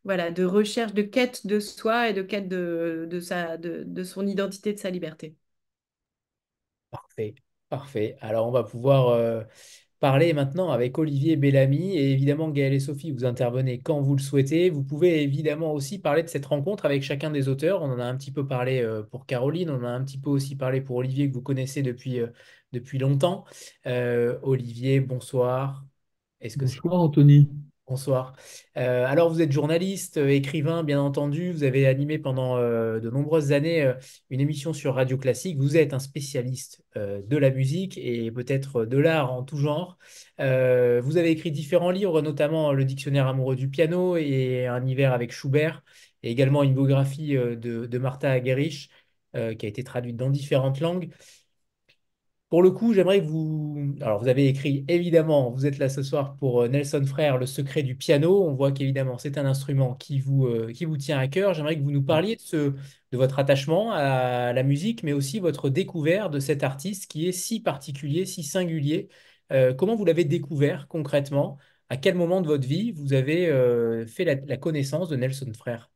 voilà, de recherche, de quête de soi et de quête de son identité, de sa liberté. Parfait, parfait. Alors, on va pouvoir parler maintenant avec Olivier Bellamy. Et évidemment, Gaël et Sophie, vous intervenez quand vous le souhaitez. Vous pouvez évidemment aussi parler de cette rencontre avec chacun des auteurs. On en a un petit peu parlé pour Caroline, on en a un petit peu aussi parlé pour Olivier, que vous connaissez depuis longtemps. Olivier, bonsoir. Est-ce que c'est... Bonsoir Anthony. Bonsoir. Alors, vous êtes journaliste, écrivain, bien entendu. Vous avez animé pendant de nombreuses années une émission sur Radio Classique. Vous êtes un spécialiste de la musique et peut-être de l'art en tout genre. Vous avez écrit différents livres, notamment Le Dictionnaire amoureux du piano et Un hiver avec Schubert, et également une biographie de Martha Argerich qui a été traduite dans différentes langues. Pour le coup, j'aimerais que vous... Alors, vous avez écrit, évidemment, vous êtes là ce soir pour Nelson Frère, le secret du piano. On voit qu'évidemment, c'est un instrument qui vous tient à cœur. J'aimerais que vous nous parliez de votre attachement à la musique, mais aussi votre découverte de cet artiste qui est si particulier, si singulier. Comment vous l'avez découvert concrètement? À quel moment de votre vie vous avez fait la connaissance de Nelson Frère?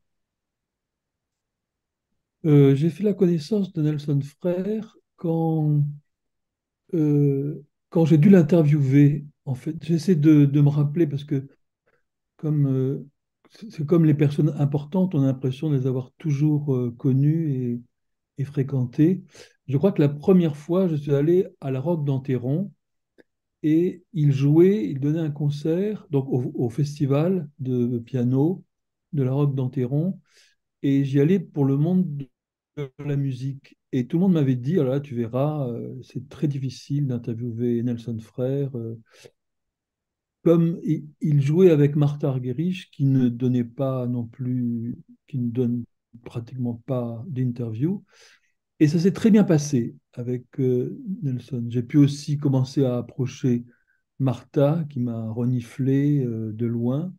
J'ai fait la connaissance de Nelson Frère euh, quand j'ai dû l'interviewer. En fait, j'essaie de me rappeler parce que comme c'est comme les personnes importantes, on a l'impression de les avoir toujours connues et fréquentées. Je crois que la première fois, je suis allé à la Roque d'Enterron et il donnait un concert donc au festival de piano de la Roque d'Enterron. Et j'y allais pour le monde de la musique. Et tout le monde m'avait dit, oh là, tu verras, c'est très difficile d'interviewer Nelson Frère. Comme il jouait avec Martha Argerich, qui ne donnait pas non plus, qui ne donne pratiquement pas d'interview. Et ça s'est très bien passé avec Nelson. J'ai pu aussi commencer à approcher Martha, qui m'a reniflé de loin.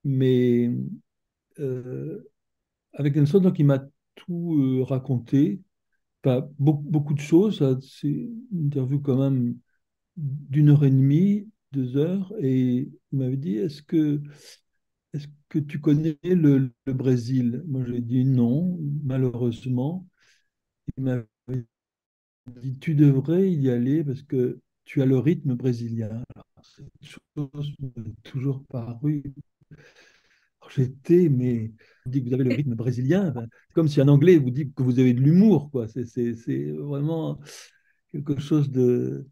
Mais euh, avec Nelson, donc, il m'a tout raconté. Enfin, beaucoup de choses. C'est une interview quand même d'1 heure et demie, 2 heures. Et il m'avait dit, est-ce que tu connais le Brésil? Moi, j'ai dit non, malheureusement. Il m'avait dit, tu devrais y aller parce que tu as le rythme brésilien. Alors, cette chose m'a toujours paru. Alors, j'étais, mais vous dites que vous avez le rythme brésilien. Ben, c'est comme si un Anglais vous dit que vous avez de l'humour, quoi. C'est vraiment quelque chose de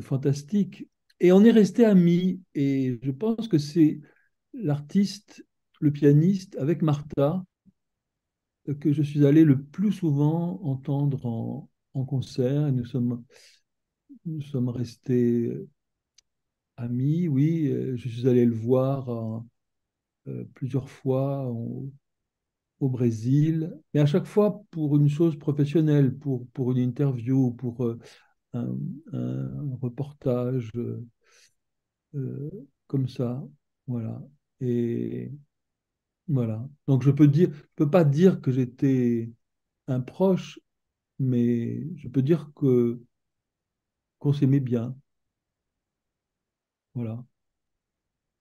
fantastique. Et on est resté amis. Et je pense que c'est l'artiste, le pianiste, avec Martha, que je suis allé le plus souvent entendre en concert. Et nous sommes restés amis, oui. Je suis allé le voir plusieurs fois au Brésil, mais à chaque fois pour une chose professionnelle, pour une interview, pour un, un reportage euh, comme ça. Voilà. Et voilà. Donc je peux pas dire que j'étais un proche, mais je peux dire que qu'on s'aimait bien. Voilà.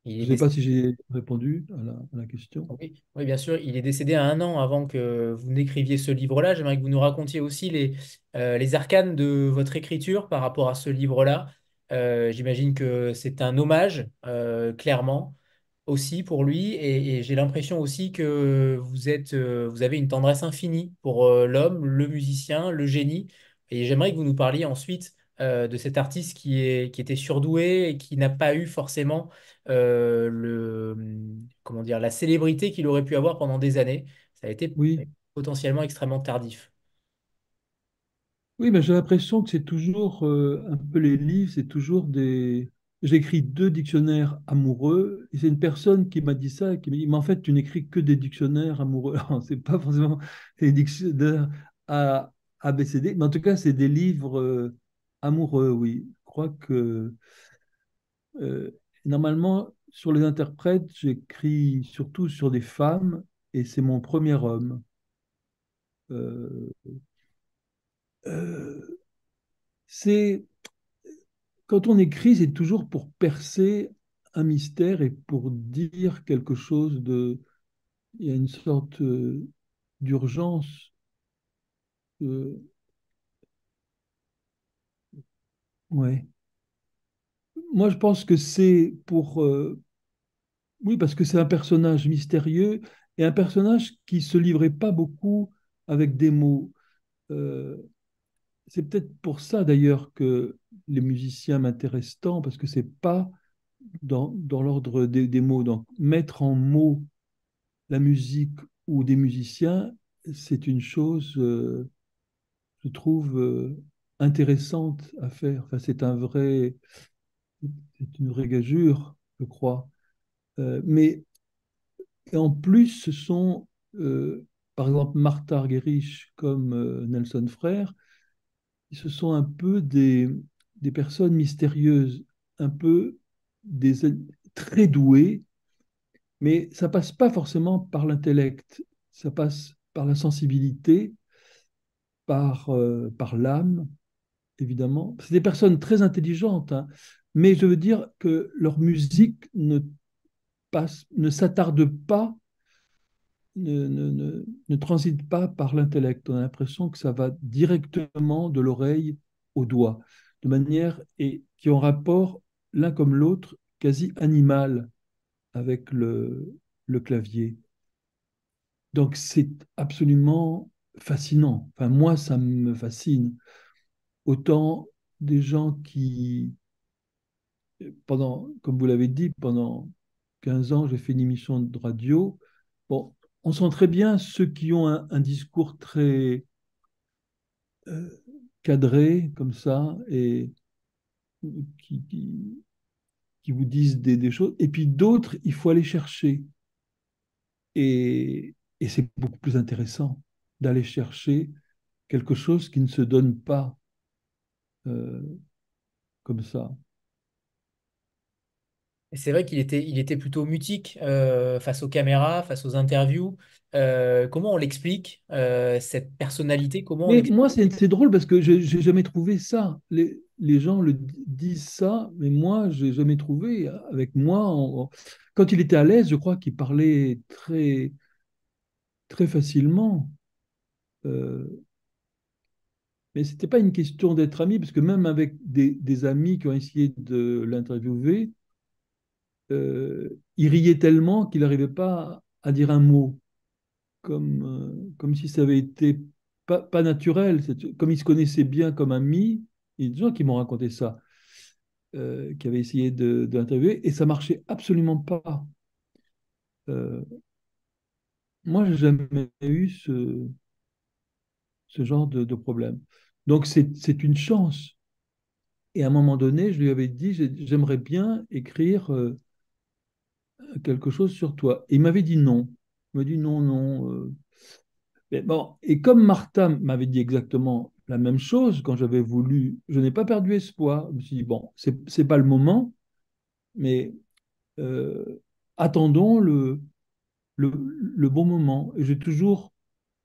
Il Je est ne sais pas décédé. si j'ai répondu à la question. Oui, oui, bien sûr. Il est décédé à 1 an avant que vous n'écriviez ce livre-là. J'aimerais que vous nous racontiez aussi les arcanes de votre écriture par rapport à ce livre-là. J'imagine que c'est un hommage, clairement, aussi pour lui. Et j'ai l'impression aussi que vous avez une tendresse infinie pour l'homme, le musicien, le génie. Et j'aimerais que vous nous parliez ensuite de cet artiste qui était surdoué et qui n'a pas eu forcément comment dire, la célébrité qu'il aurait pu avoir pendant des années. Ça a été Oui, potentiellement extrêmement tardif. oui, mais j'ai l'impression que c'est toujours un peu les livres, c'est toujours des. J'écris 2 dictionnaires amoureux, et c'est une personne qui m'a dit ça, qui m'a dit, mais en fait, tu n'écris que des dictionnaires amoureux. Alors, c'est pas forcément des dictionnaires à ABCD, mais en tout cas, c'est des livres amoureux, oui. Je crois que euh, normalement, sur les interprètes, j'écris surtout sur des femmes, et c'est mon premier homme. Euh, euh, c'est Quand on écrit, c'est toujours pour percer un mystère et pour dire quelque chose de. Il y a une sorte d'urgence. euh, ouais. Moi, je pense que c'est pour. Oui, parce que c'est un personnage mystérieux et un personnage qui se livrait pas beaucoup avec des mots. Euh, c'est peut-être pour ça d'ailleurs que les musiciens m'intéressent tant, parce que c'est pas dans l'ordre des mots. Donc, mettre en mots la musique ou des musiciens, c'est une chose, je trouve, intéressante à faire. Enfin, c'est une vraie gageure, je crois. Mais et en plus, ce sont, par exemple, Martha Argerich comme Nelson Frère, ce sont un peu des personnes mystérieuses, un peu des, très douées, mais ça passe pas forcément par l'intellect, ça passe par la sensibilité, par l'âme, évidemment. C'est des personnes très intelligentes, hein, mais je veux dire que leur musique ne s'attarde pas, ne transite pas par l'intellect. On a l'impression que ça va directement de l'oreille au doigt, de manière et qui ont rapport l'un comme l'autre quasi animal avec le clavier. Donc c'est absolument fascinant. Enfin, moi, ça me fascine. Autant des gens qui, comme vous l'avez dit, pendant 15 ans, j'ai fait une émission de radio. Bon, on sent très bien ceux qui ont un discours très euh, cadré, comme ça, et qui, qui- qui vous disent des choses. Et puis d'autres, il faut aller chercher. Et c'est beaucoup plus intéressant d'aller chercher quelque chose qui ne se donne pas euh, comme ça. Et c'est vrai il était plutôt mutique face aux caméras, face aux interviews. Comment on l'explique, cette personnalité? Comment on Mais l'explique? moi, c'est drôle parce que j'ai jamais trouvé ça. Les gens disent ça, mais moi, j'ai jamais trouvé. Avec moi, quand il était à l'aise, je crois qu'il parlait très, très facilement. Euh, mais c'était pas une question d'être ami, parce que même avec des amis qui ont essayé de l'interviewer, il riait tellement qu'il n'arrivait pas à dire un mot, comme si ça avait été pas naturel. Comme ils se connaissaient bien comme amis, il y a des gens qui m'ont raconté ça, qui avaient essayé de l'interviewer, et ça marchait absolument pas. Euh, Moi, j'ai jamais eu ce genre de problème. Donc, c'est une chance. Et à un moment donné, je lui avais dit, j'aimerais bien écrire quelque chose sur toi. Et il m'avait dit non. Il m'a dit non, non. Mais bon, et comme Martha m'avait dit exactement la même chose quand j'avais voulu, je n'ai pas perdu espoir. Je me suis dit, bon, c'est pas le moment, mais euh, attendons le bon moment. Et j'ai toujours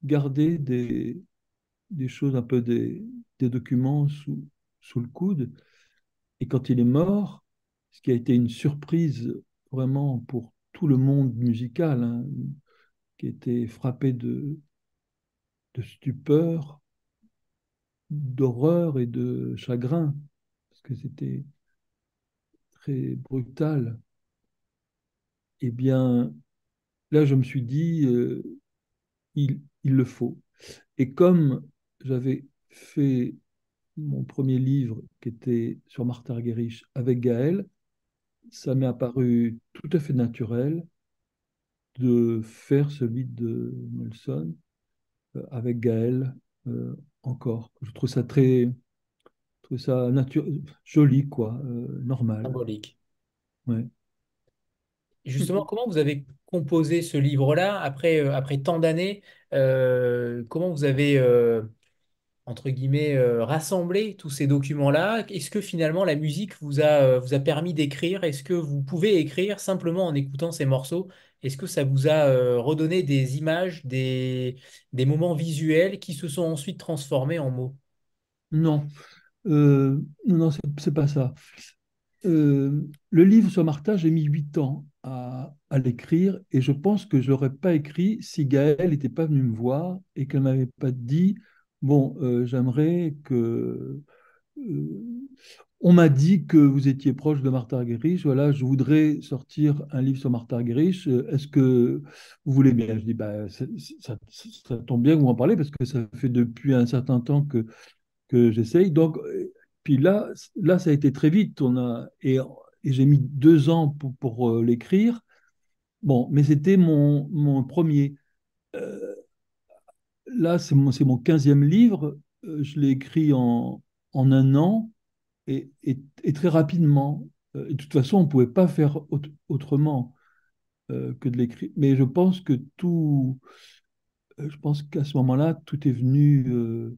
gardé des choses, un peu des documents sous le coude. Et quand il est mort, ce qui a été une surprise vraiment pour tout le monde musical, hein, qui était frappé de stupeur, d'horreur et de chagrin, parce que c'était très brutal. Eh bien, là, je me suis dit, il le faut. Et comme j'avais fait mon premier livre qui était sur Martha Argerich avec Gaël, ça m'est apparu tout à fait naturel de faire celui de Nelson avec Gaël encore. Je trouve ça joli, quoi, normal. Symbolique. Ouais. Justement, comment vous avez composé ce livre-là après tant d'années? Comment vous avez, entre guillemets, rassemblé tous ces documents-là? Est-ce que finalement la musique vous a permis d'écrire? Est-ce que vous pouvez écrire simplement en écoutant ces morceaux? Est-ce que ça vous a redonné des images, des moments visuels qui se sont ensuite transformés en mots? Non, non, c'est pas ça. Le livre sur Martha, j'ai mis 8 ans à l'écrire et je pense que je l'aurais pas écrit si Gaëlle n'était pas venue me voir et qu'elle m'avait pas dit, bon, j'aimerais que... euh, on m'a dit que vous étiez proche de Martha Argerich, voilà, je voudrais sortir un livre sur Martha Argerich, est-ce que vous voulez bien? Je dis, bah, ça tombe bien que vous m'en parlez parce que ça fait depuis un certain temps que j'essaye. Donc, puis là, ça a été très vite. Et j'ai mis 2 ans pour l'écrire. Bon, mais c'était mon premier. Euh, Là, c'est mon 15e livre. Je l'ai écrit en un an et très rapidement. Et de toute façon, on ne pouvait pas faire autrement que de l'écrire. Mais je pense qu'à ce moment-là, tout est venu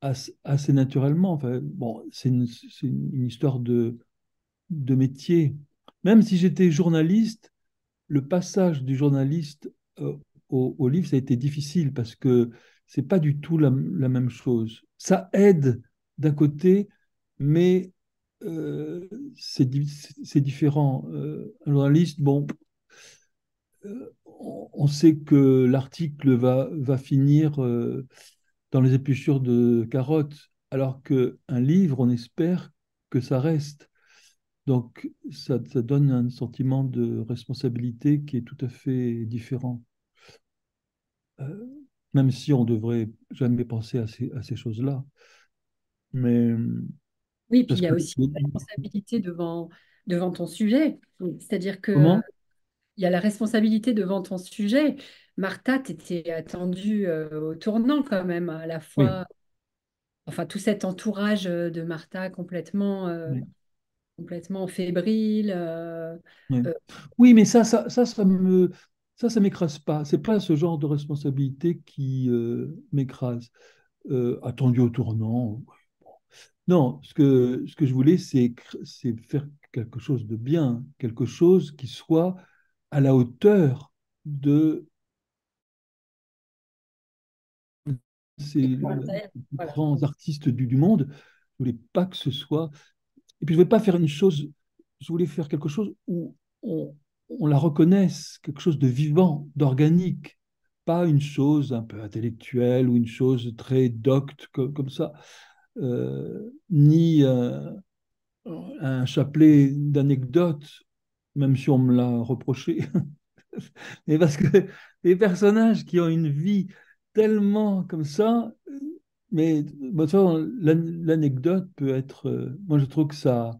assez naturellement. Enfin, bon, c'est une histoire de métier. Même si j'étais journaliste, le passage du journaliste au livre, ça a été difficile parce que c'est pas du tout la même chose. Ça aide d'un côté, mais c'est différent. Un journaliste, bon, on sait que l'article va finir dans les épluchures de carottes, alors qu'un livre, on espère que ça reste. Donc, ça donne un sentiment de responsabilité qui est tout à fait différent. Euh, Même si on devrait jamais penser à ces choses-là. Mais Oui, puis il parce y a que aussi la responsabilité devant ton sujet. C'est-à-dire que comment? il y a la responsabilité devant ton sujet. Martha, tu étais attendue au tournant quand même, à la Oui, fois, enfin tout cet entourage de Martha oui, complètement fébrile. oui. Euh, Oui, mais ça m'écrase pas. C'est pas ce genre de responsabilité qui m'écrase. Attendu au tournant. Non, ce que je voulais, c'est faire quelque chose de bien, quelque chose qui soit à la hauteur de les plus voilà. grands artistes du monde. Je voulais pas que ce soit. Et puis, je voulais pas faire une chose. Je voulais faire quelque chose où on, on la reconnaisse, quelque chose de vivant, d'organique. Pas une chose un peu intellectuelle ou une chose très docte comme ça. Ni un chapelet d'anecdotes, même si on me l'a reproché. Mais parce que les personnages qui ont une vie tellement comme ça, mais bon, tu vois, l'anecdote peut être. Moi, je trouve que ça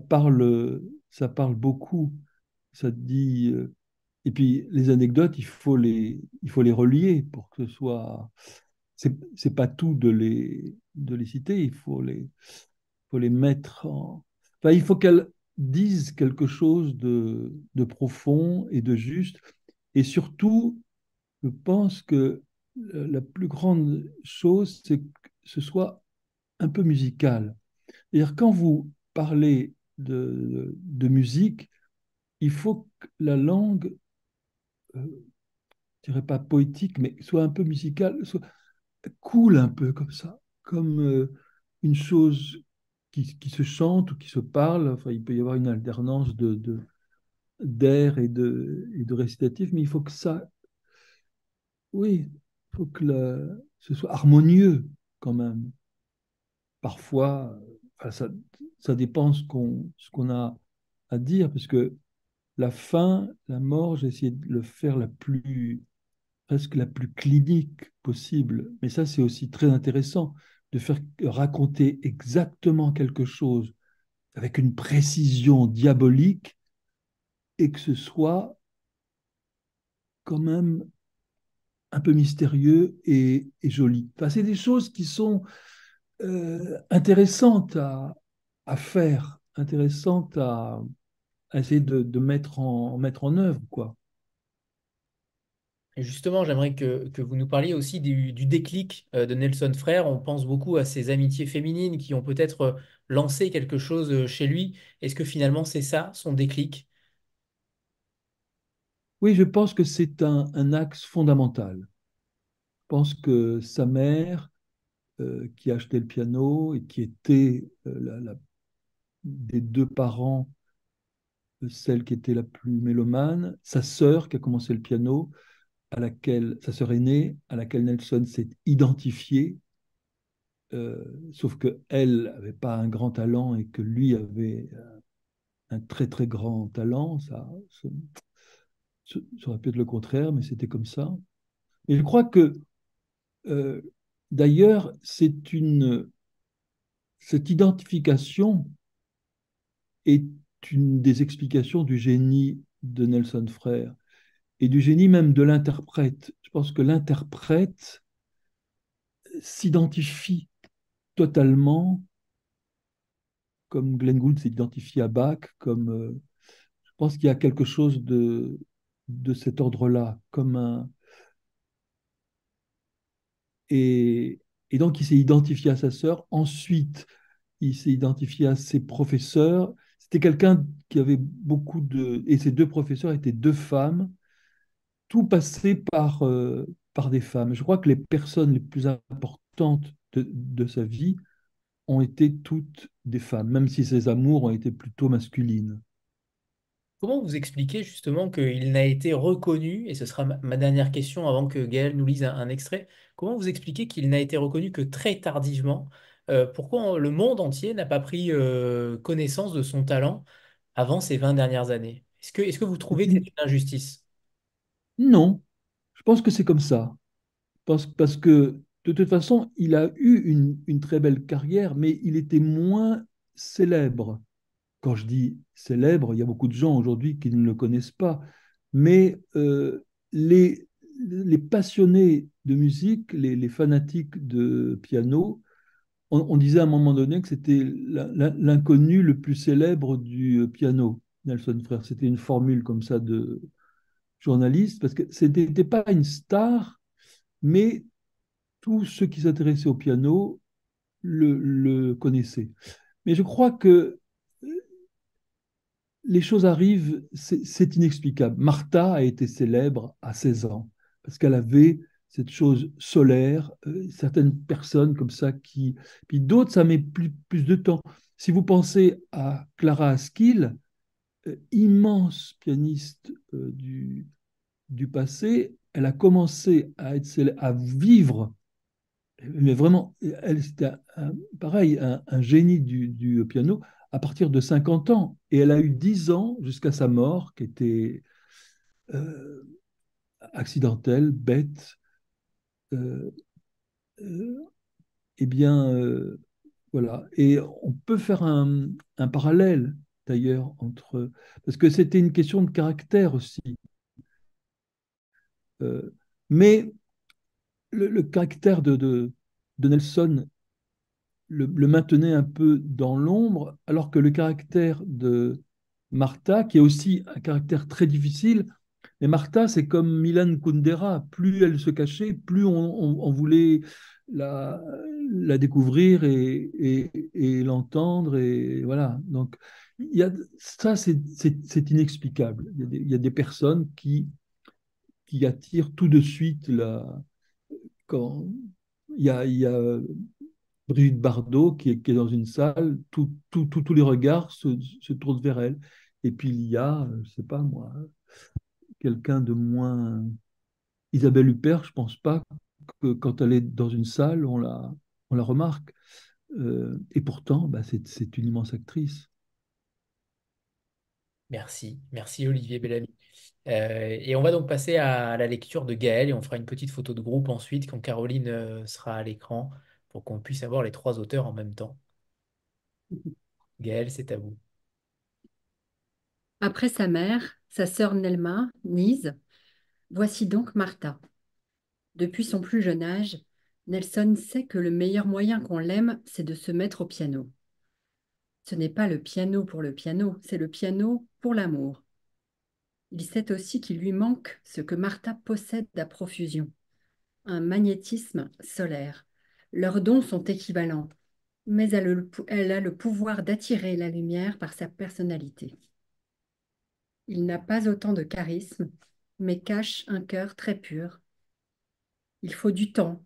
parle beaucoup. Ça te dit. Et puis, les anecdotes, il faut les relier pour que ce soit. C'est pas tout de les citer, faut les mettre en. Enfin, il faut qu'elles disent quelque chose de profond et de juste. Et surtout, je pense que la plus grande chose, c'est que ce soit un peu musical. C'est-à-dire, quand vous parlez de musique, il faut que la langue, je dirais pas poétique, mais soit un peu musicale, coule un peu comme ça, comme une chose qui se chante ou qui se parle. Enfin, il peut y avoir une alternance d'air et de récitatif, mais il faut que ça, oui, il faut que ce soit harmonieux quand même. Parfois, enfin, ça dépend ce qu'on a à dire, parce que la fin, la mort, j'ai essayé de le faire presque la plus clinique possible. Mais ça, c'est aussi très intéressant de faire raconter exactement quelque chose avec une précision diabolique et que ce soit quand même un peu mystérieux et joli. Enfin, c'est des choses qui sont intéressantes à faire, intéressantes à essayer de mettre en œuvre, quoi. Et justement, j'aimerais que vous nous parliez aussi du déclic de Nelson Frère. On pense beaucoup à ses amitiés féminines qui ont peut-être lancé quelque chose chez lui. Est-ce que finalement c'est ça, son déclic? Oui, je pense que c'est un axe fondamental. Je pense que sa mère, qui achetait le piano et qui était des deux parents, celle qui était la plus mélomane, sa sœur qui a commencé le piano, sa sœur aînée, à laquelle Nelson s'est identifié, sauf qu'elle n'avait pas un grand talent et que lui avait un très très grand talent. Ça aurait pu être le contraire, mais c'était comme ça. Et je crois que, euh, d'ailleurs, cette identification est une des explications du génie de Nelson Frère et du génie même de l'interprète. Je pense que l'interprète s'identifie totalement, comme Glenn Gould s'identifie à Bach, je pense qu'il y a quelque chose de cet ordre-là, et Et donc, il s'est identifié à sa sœur. Ensuite, il s'est identifié à ses professeurs. C'était quelqu'un qui avait beaucoup de... Et ses deux professeurs étaient deux femmes, tout passé par des femmes. Je crois que les personnes les plus importantes de sa vie ont été toutes des femmes, même si ses amours ont été plutôt masculines. Comment vous expliquez justement qu'il n'a été reconnu, et ce sera ma dernière question avant que Gaël nous lise un extrait, comment vous expliquez qu'il n'a été reconnu que très tardivement? Pourquoi le monde entier n'a pas pris connaissance de son talent avant ces 20 dernières années? Est-ce que vous trouvez que c'est une injustice? Non, je pense que c'est comme ça. Parce que de toute façon, il a eu une très belle carrière, mais il était moins célèbre. Quand je dis célèbre, il y a beaucoup de gens aujourd'hui qui ne le connaissent pas, mais les passionnés de musique, les fanatiques de piano, on disait à un moment donné que c'était l'inconnu le plus célèbre du piano, Nelson Frère. C'était une formule comme ça de journaliste, parce que ce n'était pas une star, mais tous ceux qui s'intéressaient au piano le connaissaient. Mais je crois que les choses arrivent, c'est inexplicable. Martha a été célèbre à 16 ans parce qu'elle avait cette chose solaire, certaines personnes comme ça qui... Puis d'autres, ça met plus de temps. Si vous pensez à Clara Askill, immense pianiste du passé, elle a commencé à être à vivre, mais vraiment, elle c'était pareil, un génie du piano à partir de 50 ans. Et elle a eu 10 ans jusqu'à sa mort, qui était euh, accidentelle, bête. Euh, euh, eh bien, voilà. Et on peut faire un parallèle, d'ailleurs, entre... Parce que c'était une question de caractère aussi. Euh, mais le caractère de Nelson le maintenait un peu dans l'ombre, alors que le caractère de Martha, qui est aussi un caractère très difficile, mais Martha, c'est comme Milan Kundera, plus elle se cachait, plus on voulait la, la découvrir et l'entendre, et voilà. Donc, ça, c'est inexplicable. Il y a des personnes qui attirent tout de suite quand il y a Brigitte Bardot qui est dans une salle, tous les regards se tournent vers elle. Et puis il y a, je sais pas moi, quelqu'un de moins... Isabelle Huppert, je pense pas que quand elle est dans une salle, on la remarque. Et pourtant, bah, c'est une immense actrice. Merci Olivier Bellamy. Et on va donc passer à la lecture de Gaël et on fera une petite photo de groupe ensuite quand Caroline sera à l'écran pour qu'on puisse avoir les trois auteurs en même temps. Gaël, c'est à vous. Après sa mère, sa sœur Nelma, Nise, voici donc Martha. Depuis son plus jeune âge, Nelson sait que le meilleur moyen qu'on l'aime, c'est de se mettre au piano. Ce n'est pas le piano pour le piano, c'est le piano pour l'amour. Il sait aussi qu'il lui manque ce que Martha possède à profusion, un magnétisme solaire. Leurs dons sont équivalents, mais elle a le pouvoir d'attirer la lumière par sa personnalité. Il n'a pas autant de charisme, mais cache un cœur très pur. Il faut du temps,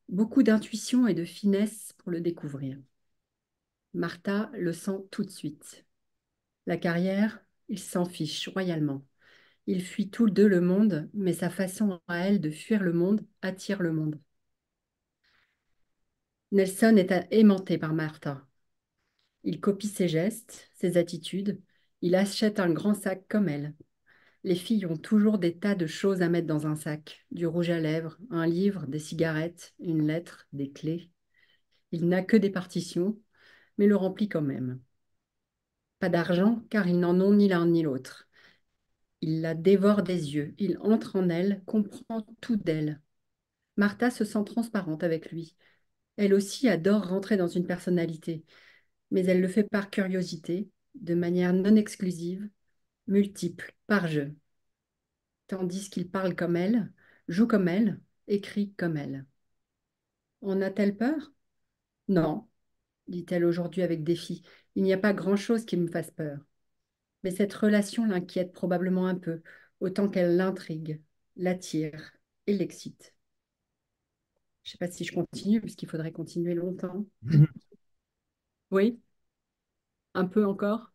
beaucoup d'intuition et de finesse pour le découvrir. Martha le sent tout de suite. La carrière, il s'en fiche royalement. Ils fuient tous deux le monde, mais sa façon à elle de fuir le monde attire le monde. Nelson est aimanté par Martha. Il copie ses gestes, ses attitudes. Il achète un grand sac comme elle. Les filles ont toujours des tas de choses à mettre dans un sac. Du rouge à lèvres, un livre, des cigarettes, une lettre, des clés. Il n'a que des partitions, mais le remplit quand même. Pas d'argent, car ils n'en ont ni l'un ni l'autre. Il la dévore des yeux. Il entre en elle, comprend tout d'elle. Martha se sent transparente avec lui. Elle aussi adore rentrer dans une personnalité, mais elle le fait par curiosité, de manière non exclusive, multiple, par jeu, tandis qu'il parle comme elle, joue comme elle, écrit comme elle. En a-t-elle peur? Non, dit-elle aujourd'hui avec défi. Il n'y a pas grand-chose qui me fasse peur. Mais cette relation l'inquiète probablement un peu, autant qu'elle l'intrigue, l'attire et l'excite. Je ne sais pas si je continue, puisqu'il faudrait continuer longtemps. Oui, un peu encore.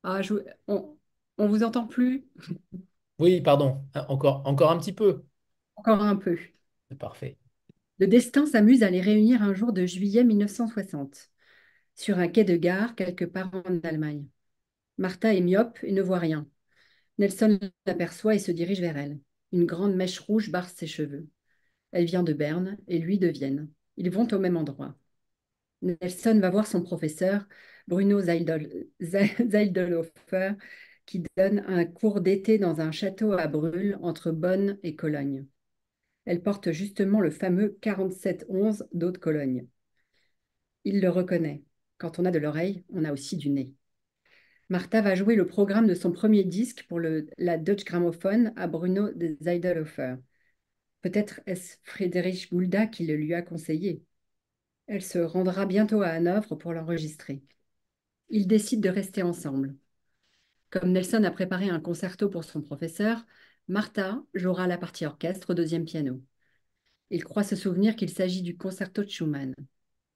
Ah, on vous entend plus? Oui, pardon, encore un petit peu. Encore un peu. C'est parfait. Le destin s'amuse à les réunir un jour de juillet 1960, sur un quai de gare quelque part en Allemagne. Martha est myope et ne voit rien. Nelson l'aperçoit et se dirige vers elle. Une grande mèche rouge barre ses cheveux. Elle vient de Berne et lui de Vienne. Ils vont au même endroit. Nelson va voir son professeur, Bruno Zeidelhofer, qui donne un cours d'été dans un château à Brûle entre Bonn et Cologne. Elle porte justement le fameux 4711 d'Haute-Cologne. Il le reconnaît. Quand on a de l'oreille, on a aussi du nez. Martha va jouer le programme de son premier disque pour la Deutsche Grammophon à Bruno de Zeidelhofer. Peut-être est-ce Friedrich Gulda qui le lui a conseillé. Elle se rendra bientôt à Hanovre pour l'enregistrer. Ils décident de rester ensemble. Comme Nelson a préparé un concerto pour son professeur, Martha jouera la partie orchestre au deuxième piano. Il croit se souvenir qu'il s'agit du concerto de Schumann.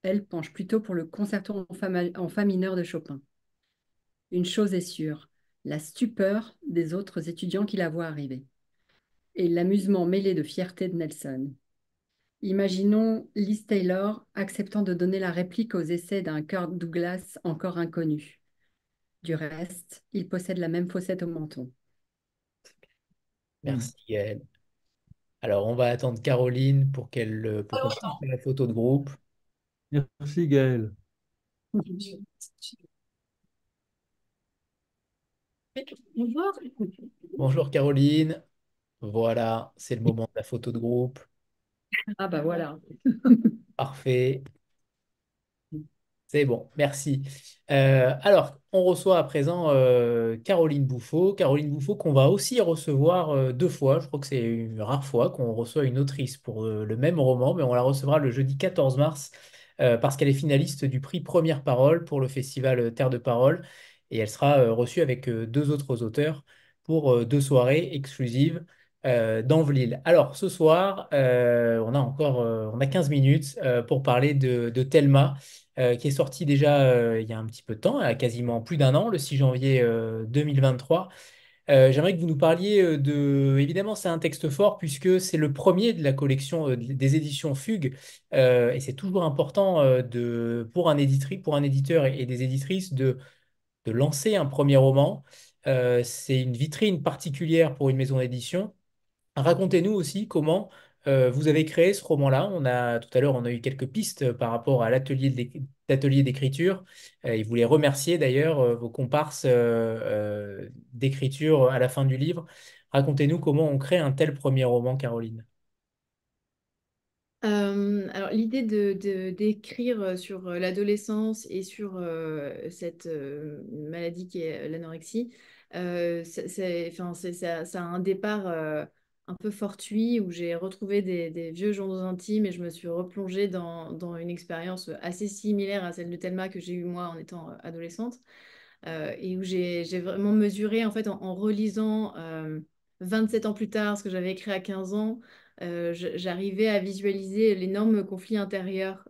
Elle penche plutôt pour le concerto en fa mineur de Chopin. Une chose est sûre, la stupeur des autres étudiants qui la voient arriver, et l'amusement mêlé de fierté de Nelson. Imaginons Liz Taylor acceptant de donner la réplique aux essais d'un Kirk Douglas encore inconnu. Du reste, il possède la même fossette au menton. Merci, Gaël. Alors, on va attendre Caroline pour qu'on puisse faire la photo de groupe. Merci Gaël. Bonjour. Bonjour, Caroline. Voilà, c'est le moment de la photo de groupe. Ah bah voilà. Parfait. C'est bon, merci. Alors, on reçoit à présent Caroline Bouffaut. Caroline Bouffaut qu'on va aussi recevoir deux fois. Je crois que c'est une rare fois qu'on reçoit une autrice pour le même roman, mais on la recevra le jeudi 14 mars parce qu'elle est finaliste du prix Première Parole pour le festival Terre de Parole. Et elle sera reçue avec deux autres auteurs pour deux soirées exclusives d'Anvlil. Alors, ce soir, on a 15 minutes pour parler de Thelma qui est sorti déjà il y a un petit peu de temps, à quasiment plus d'un an, le 6 janvier 2023. J'aimerais que vous nous parliez Évidemment, c'est un texte fort puisque c'est le premier de la collection des éditions Fugue. Et c'est toujours important pour un éditeur et des éditrices de lancer un premier roman. C'est une vitrine particulière pour une maison d'édition. Racontez-nous aussi comment vous avez créé ce roman-là. Tout à l'heure, on a eu quelques pistes par rapport à l'atelier d'écriture. Et vous voulez remercier d'ailleurs vos comparses d'écriture à la fin du livre. Racontez-nous comment on crée un tel premier roman, Caroline. Alors l'idée d'écrire sur l'adolescence et sur cette maladie qui est l'anorexie, enfin, ça a un départ un peu fortuit où j'ai retrouvé des vieux journaux intimes et je me suis replongée dans une expérience assez similaire à celle de Thelma que j'ai eue moi en étant adolescente et où j'ai vraiment mesuré en fait en relisant 27 ans plus tard ce que j'avais écrit à 15 ans. J'arrivais à visualiser l'énorme conflit intérieur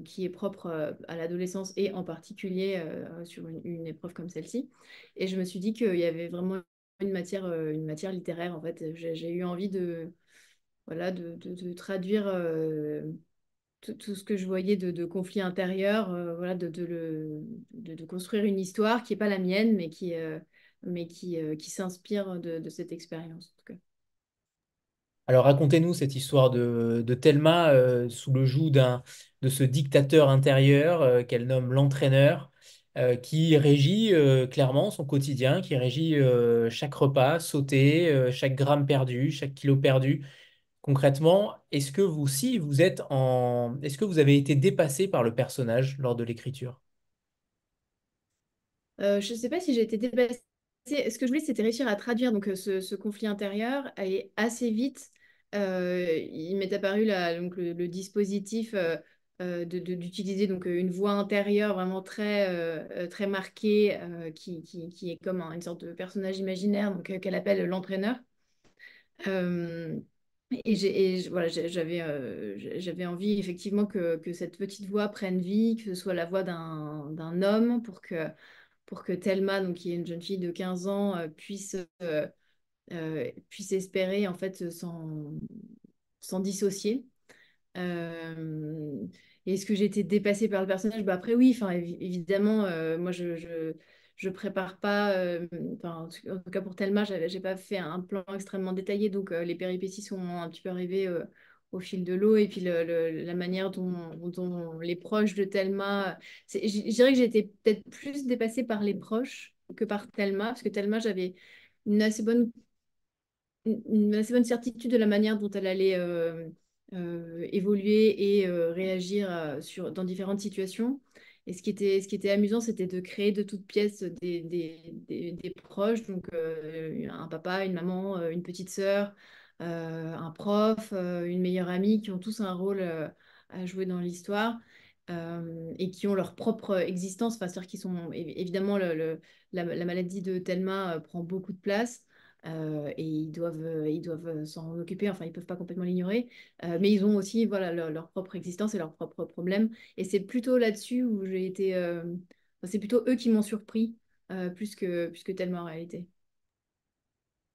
qui est propre à l'adolescence et en particulier sur une épreuve comme celle-ci. Et je me suis dit qu'il y avait vraiment une matière littéraire. En fait, j'ai eu envie voilà, de traduire tout ce que je voyais de conflit intérieur, voilà, de construire une histoire qui n'est pas la mienne, mais qui s'inspire de cette expérience, en tout cas. Alors racontez-nous cette histoire de Thelma sous le joug de ce dictateur intérieur qu'elle nomme l'entraîneur, qui régit clairement son quotidien, qui régit chaque repas sauté, chaque gramme perdu, chaque kilo perdu. Concrètement, est-ce que vous avez été dépassé par le personnage lors de l'écriture? Je ne sais pas si j'ai été dépassée. Ce que je voulais, c'était réussir à traduire donc, ce conflit intérieur et assez vite il m'est apparu donc le dispositif d'utiliser donc une voix intérieure vraiment très marquée qui est comme une sorte de personnage imaginaire donc, qu'elle appelle l'entraîneur. Euh, voilà, j'avais envie effectivement que cette petite voix prenne vie, que ce soit la voix d'un homme pour que Thelma, donc, qui est une jeune fille de 15 ans, puisse espérer en fait s'en dissocier. Euh, et est-ce que j'ai été dépassée par le personnage? Bah après oui, enfin évidemment, moi je prépare pas, enfin, en tout cas pour Thelma, j'ai pas fait un plan extrêmement détaillé, donc les péripéties sont un petit peu arrivées au fil de l'eau, et puis la manière dont les proches de Thelma, je dirais que j'ai été peut-être plus dépassée par les proches que par Thelma, parce que Thelma, j'avais une assez bonne une assez bonne certitude de la manière dont elle allait évoluer et réagir dans différentes situations. Et ce qui était amusant, c'était de créer de toutes pièces des proches, donc un papa, une maman, une petite sœur, un prof, une meilleure amie, qui ont tous un rôle à jouer dans l'histoire. Et qui ont leur propre existence, enfin, c'est-à-dire qu'ils sont évidemment la maladie de Thelma prend beaucoup de place, et ils doivent s'en occuper, enfin ils peuvent pas complètement l'ignorer, mais ils ont aussi voilà, leur propre existence et leurs propres problèmes. Et c'est plutôt là-dessus où j'ai été, enfin, c'est plutôt eux qui m'ont surpris, plus que tellement en réalité.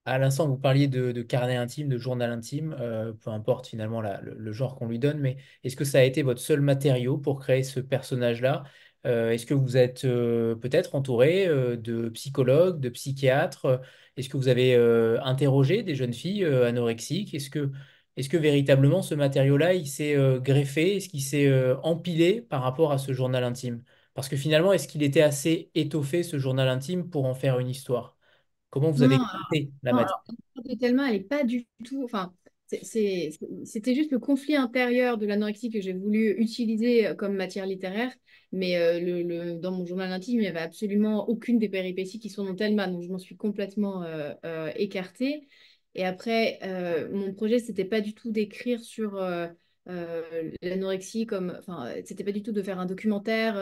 À l'instant, vous parliez de carnet intime, de journal intime, peu importe finalement le genre qu'on lui donne, mais est-ce que ça a été votre seul matériau pour créer ce personnage-là? Est-ce que vous êtes peut-être entouré de psychologues, de psychiatres? Est-ce que vous avez interrogé des jeunes filles anorexiques? Est-ce que véritablement ce matériau-là, il s'est greffé? Est-ce qu'il s'est empilé par rapport à ce journal intime? Parce que finalement, est-ce qu'il était assez étoffé, ce journal intime, pour en faire une histoire? Comment vous avez Non, capté la non, matière? alors, l'histoire de Thelma, elle n'est pas du tout. Enfin, c'était juste le conflit intérieur de l'anorexie que j'ai voulu utiliser comme matière littéraire. Mais dans mon journal intime, il n'y avait absolument aucune des péripéties qui sont dans Thelma. Donc, je m'en suis complètement écartée. Et après, mon projet, c'était pas du tout d'écrire sur l'anorexie comme. Enfin, c'était pas du tout de faire un documentaire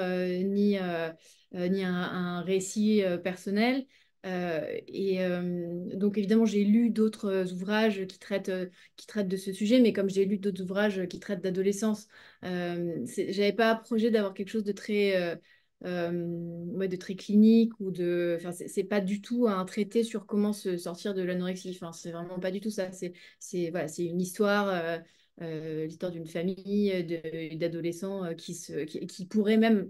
ni un récit personnel. Donc évidemment, j'ai lu d'autres ouvrages qui traitent de ce sujet, mais comme j'ai lu d'autres ouvrages qui traitent d'adolescence, j'avais pas projet d'avoir quelque chose ouais, de très clinique enfin, c'est pas du tout un traité sur comment se sortir de l'anorexie. Enfin, c'est vraiment pas du tout ça. Voilà, c'est une histoire. L'histoire d'une famille d'adolescents qui pourraient même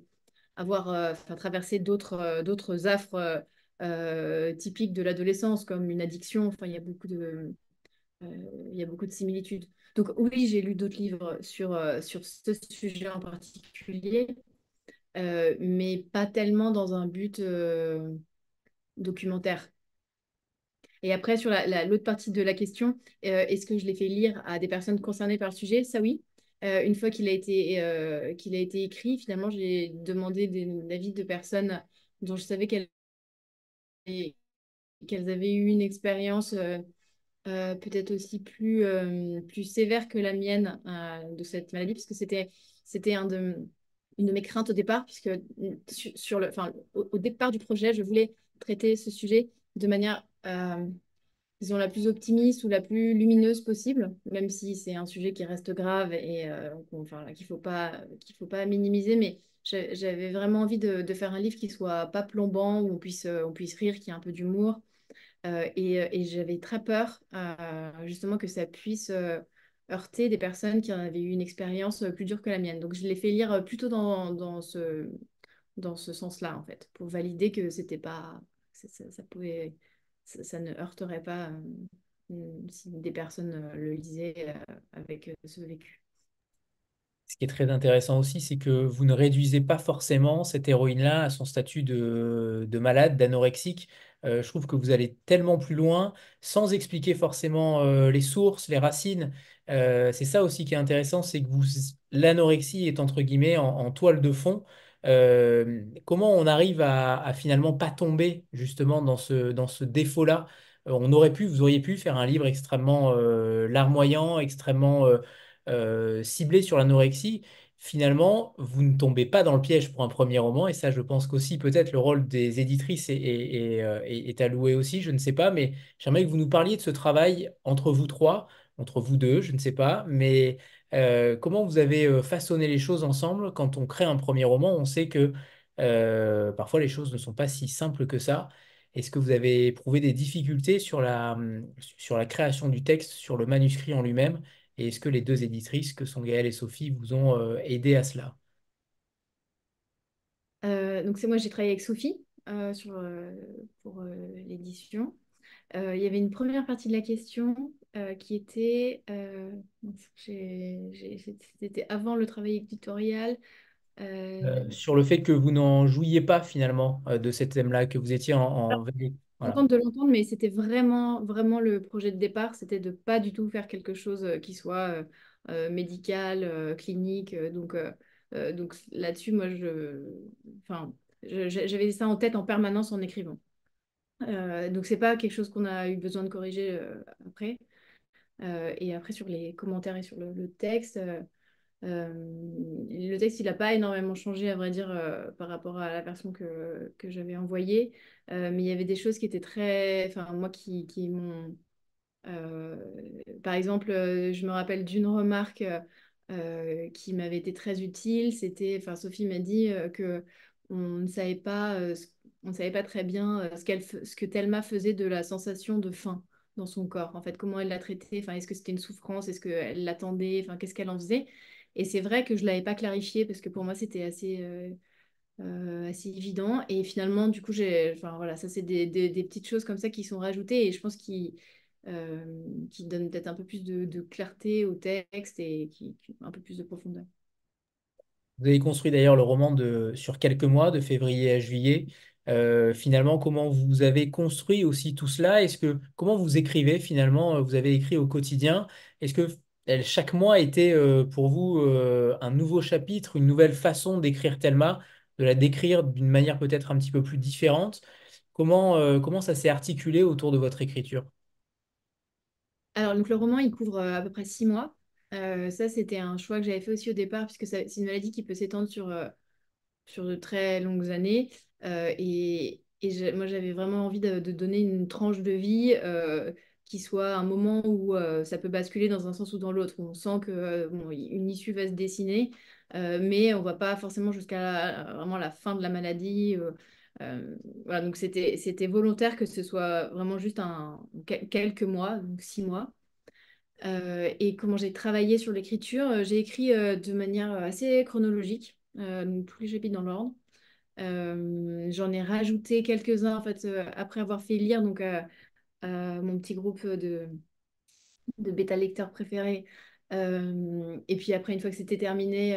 avoir enfin, traversé d'autres affres typiques de l'adolescence, comme une addiction. Enfin, il y a beaucoup de similitudes. Donc oui, j'ai lu d'autres livres sur ce sujet en particulier, mais pas tellement dans un but documentaire. Et après, sur l'autre partie de la question, est-ce que je l'ai fait lire à des personnes concernées par le sujet? Ça, oui. Une fois qu'il a été écrit, finalement, j'ai demandé l'avis de personnes dont je savais qu'elles avaient eu une expérience peut-être aussi plus sévère que la mienne de cette maladie, parce que c'était une de mes craintes au départ, puisque enfin, au départ du projet, je voulais traiter ce sujet de manière disons, la plus optimiste ou la plus lumineuse possible, même si c'est un sujet qui reste grave et enfin, qu'il faut pas minimiser. Mais j'avais vraiment envie de faire un livre qui soit pas plombant, où on puisse rire, qui ait un peu d'humour. Et j'avais très peur, justement, que ça puisse heurter des personnes qui en avaient eu une expérience plus dure que la mienne. Donc, je l'ai fait lire plutôt dans ce sens-là, en fait, pour valider que c'était pas, ça ne heurterait pas si des personnes le lisaient avec ce vécu. Ce qui est très intéressant aussi, c'est que vous ne réduisez pas forcément cette héroïne-là à son statut de malade, d'anorexique. Je trouve que vous allez tellement plus loin sans expliquer forcément les sources, les racines. C'est ça aussi qui est intéressant, c'est que l'anorexie est entre guillemets en toile de fond. Comment on arrive à finalement pas tomber justement dans ce défaut-là vous auriez pu faire un livre extrêmement larmoyant, extrêmement ciblé sur l'anorexie. Finalement, vous ne tombez pas dans le piège pour un premier roman, et ça, je pense qu'aussi peut-être le rôle des éditrices est alloué aussi, je ne sais pas, mais j'aimerais que vous nous parliez de ce travail entre vous trois, entre vous deux, je ne sais pas, mais comment vous avez façonné les choses ensemble. Quand on crée un premier roman, on sait que parfois les choses ne sont pas si simples que ça. Est-ce que vous avez éprouvé des difficultés sur la création du texte, sur le manuscrit en lui-même? Et est-ce que les deux éditrices, que sont Gaëlle et Sophie, vous ont aidé à cela? Donc c'est moi, j'ai travaillé avec Sophie pour l'édition. Il y avait une première partie de la question qui était, c'était avant le travail éditorial. Sur le fait que vous n'en jouiez pas finalement de cet thème-là, que vous étiez en veille. Voilà. Contente de l'entendre, mais c'était vraiment, vraiment le projet de départ, c'était de pas du tout faire quelque chose qui soit médical, clinique. Donc là-dessus, moi, enfin, j'avais ça en tête en permanence en écrivant. Donc c'est pas quelque chose qu'on a eu besoin de corriger après. Et après, sur les commentaires et sur le texte. Le texte, il n'a pas énormément changé, à vrai dire, par rapport à la version que j'avais envoyée. Mais il y avait des choses qui étaient très... Enfin, moi, qui m'ont... euh, Par exemple, je me rappelle d'une remarque qui m'avait été très utile. C'était... Enfin, Sophie m'a dit que on ne savait pas, on ne savait pas très bien ce que Thelma faisait de la sensation de faim dans son corps. En fait, comment elle l'a traitée. Enfin, est-ce que c'était une souffrance? Est-ce qu'elle l'attendait? Enfin, qu'est-ce qu'elle en faisait? Et c'est vrai que je ne l'avais pas clarifié parce que pour moi, c'était assez évident. Et finalement, du coup, enfin, voilà, ça, c'est des petites choses comme ça qui sont rajoutées et je pense qui donnent peut-être un peu plus de clarté au texte et un peu plus de profondeur. Vous avez construit d'ailleurs le roman sur quelques mois, de février à juillet. Finalement, comment vous avez construit aussi tout cela? Comment vous écrivez finalement? Vous avez écrit au quotidien. Est-ce que chaque mois était pour vous un nouveau chapitre, une nouvelle façon d'écrire Thelma, de la décrire d'une manière peut-être un petit peu plus différente? Comment ça s'est articulé autour de votre écriture? Alors, donc, le roman, il couvre à peu près 6 mois. Ça, c'était un choix que j'avais fait aussi au départ, puisque c'est une maladie qui peut s'étendre sur de très longues années. Moi, j'avais vraiment envie de donner une tranche de vie qui soit un moment où ça peut basculer dans un sens ou dans l'autre, où on sent que bon, une issue va se dessiner, mais on ne va pas forcément jusqu'à vraiment la fin de la maladie. Voilà, donc c'était volontaire que ce soit vraiment juste quelques mois, donc 6 mois. Et comment j'ai travaillé sur l'écriture, j'ai écrit de manière assez chronologique, donc tous les chapitres dans l'ordre. J'en ai rajouté quelques-uns en fait après avoir fait lire donc à mon petit groupe de bêta lecteurs préférés. Et puis après, une fois que c'était terminé,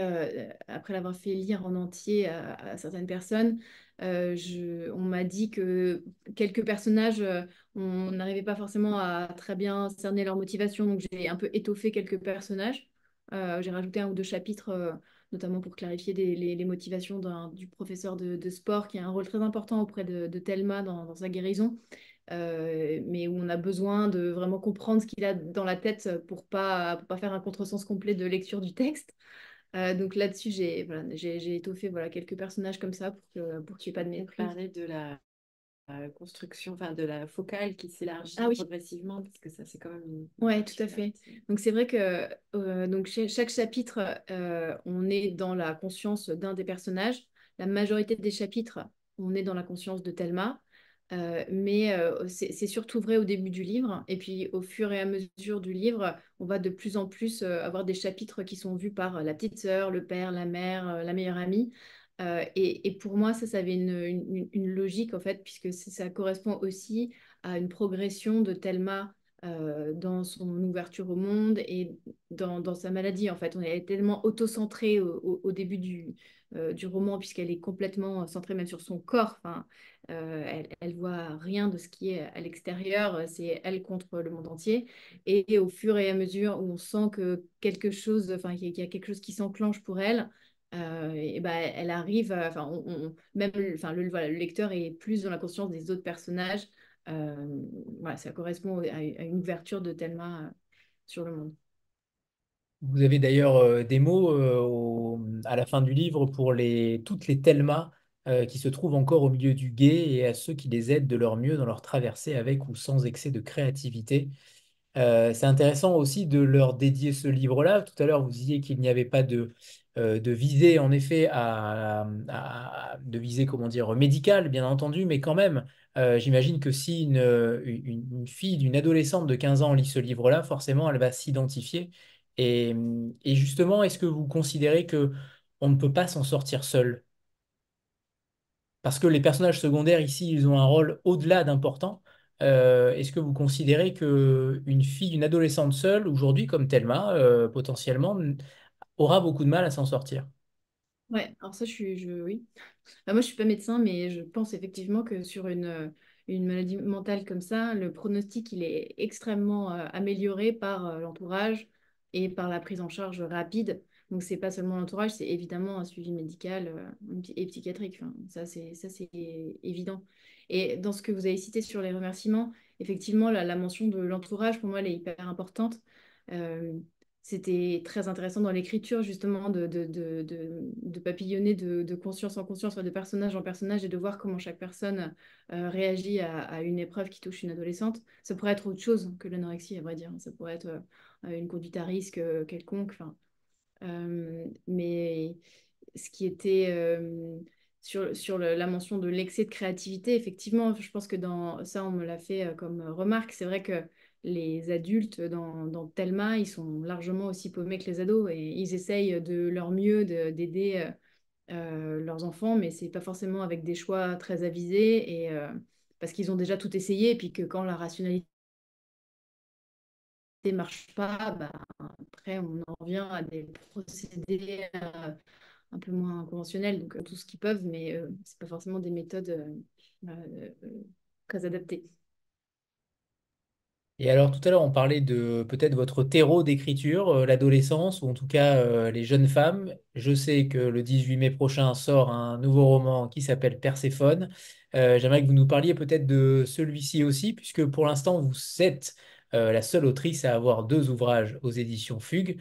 après l'avoir fait lire en entier à certaines personnes, on m'a dit que quelques personnages, on n'arrivait pas forcément à très bien cerner leur motivation, donc j'ai un peu étoffé quelques personnages. J'ai rajouté un ou deux chapitres, notamment pour clarifier les motivations du professeur de sport, qui a un rôle très important auprès de Thelma dans sa guérison, mais où on a besoin de vraiment comprendre ce qu'il a dans la tête pour pas faire un contresens complet de lecture du texte. Donc là-dessus, j'ai étoffé voilà, quelques personnages comme ça pour qu'il n'y ait pas de mépris. Parler de la construction, enfin de la focale qui s'élargit Ah oui. progressivement, parce que ça, c'est quand même une... Ouais, tout à fait. Donc c'est vrai que donc chaque chapitre, on est dans la conscience d'un des personnages. La majorité des chapitres, on est dans la conscience de Thelma. Mais c'est surtout vrai au début du livre. Et puis au fur et à mesure du livre, on va de plus en plus avoir des chapitres qui sont vus par la petite sœur, le père, la mère, la meilleure amie. Et pour moi, ça avait une logique en fait, puisque ça correspond aussi à une progression de Thelma dans son ouverture au monde et dans sa maladie. En fait, on est tellement auto-centré au début du roman, puisqu'elle est complètement centrée même sur son corps. Enfin, elle voit rien de ce qui est à l'extérieur, c'est elle contre le monde entier. Et au fur et à mesure où on sent que quelque chose, enfin, qu'il y a quelque chose qui s'enclenche pour elle, et ben, elle arrive, enfin, même, enfin, voilà, le lecteur est plus dans la conscience des autres personnages Voilà, ça correspond à une ouverture de Thelma sur le monde. Vous avez d'ailleurs des mots à la fin du livre pour toutes les Thelma qui se trouvent encore au milieu du gué et à ceux qui les aident de leur mieux dans leur traversée avec ou sans excès de créativité. C'est intéressant aussi de leur dédier ce livre-là. Tout à l'heure, vous disiez qu'il n'y avait pas de visée, en effet, de visée, comment dire, médicale, bien entendu, mais quand même, j'imagine que si une fille, d'une adolescente de 15 ans lit ce livre-là, forcément, elle va s'identifier. Et justement, est-ce que vous considérez que on ne peut pas s'en sortir seul? Parce que les personnages secondaires ici, ils ont un rôle au-delà d'important. Est-ce que vous considérez que une fille, une adolescente seule, aujourd'hui, comme Thelma, potentiellement, aura beaucoup de mal à s'en sortir? Ouais, alors ça, oui. Moi, je suis pas médecin, mais je pense effectivement que sur une maladie mentale comme ça, le pronostic, il est extrêmement amélioré par l'entourage et par la prise en charge rapide. Donc, c'est pas seulement l'entourage, c'est évidemment un suivi médical et psychiatrique. Enfin, ça, c'est évident. Et dans ce que vous avez cité sur les remerciements, effectivement, la mention de l'entourage, pour moi, elle est hyper importante. Euh, C'était très intéressant dans l'écriture, justement, de papillonner de conscience en conscience, de personnage en personnage, et de voir comment chaque personne réagit à une épreuve qui touche une adolescente. Ça pourrait être autre chose que l'anorexie, à vrai dire. Ça pourrait être une conduite à risque quelconque. Enfin, mais ce qui était sur la mention de l'excès de créativité, effectivement, je pense que dans ça, on me l'a fait comme remarque. C'est vrai que les adultes dans Thelma, ils sont largement aussi paumés que les ados et ils essayent de leur mieux d'aider leurs enfants, mais c'est pas forcément avec des choix très avisés et parce qu'ils ont déjà tout essayé et puis que quand la rationalité marche pas, bah, après on en revient à des procédés un peu moins conventionnels, donc tout ce qu'ils peuvent, mais c'est pas forcément des méthodes très adaptées. Et alors, tout à l'heure, on parlait de peut-être votre terreau d'écriture, l'adolescence, ou en tout cas les jeunes femmes. Je sais que le 18 mai prochain sort un nouveau roman qui s'appelle Perséphone. J'aimerais que vous nous parliez peut-être de celui-ci aussi, puisque pour l'instant, vous êtes la seule autrice à avoir deux ouvrages aux éditions Fugue.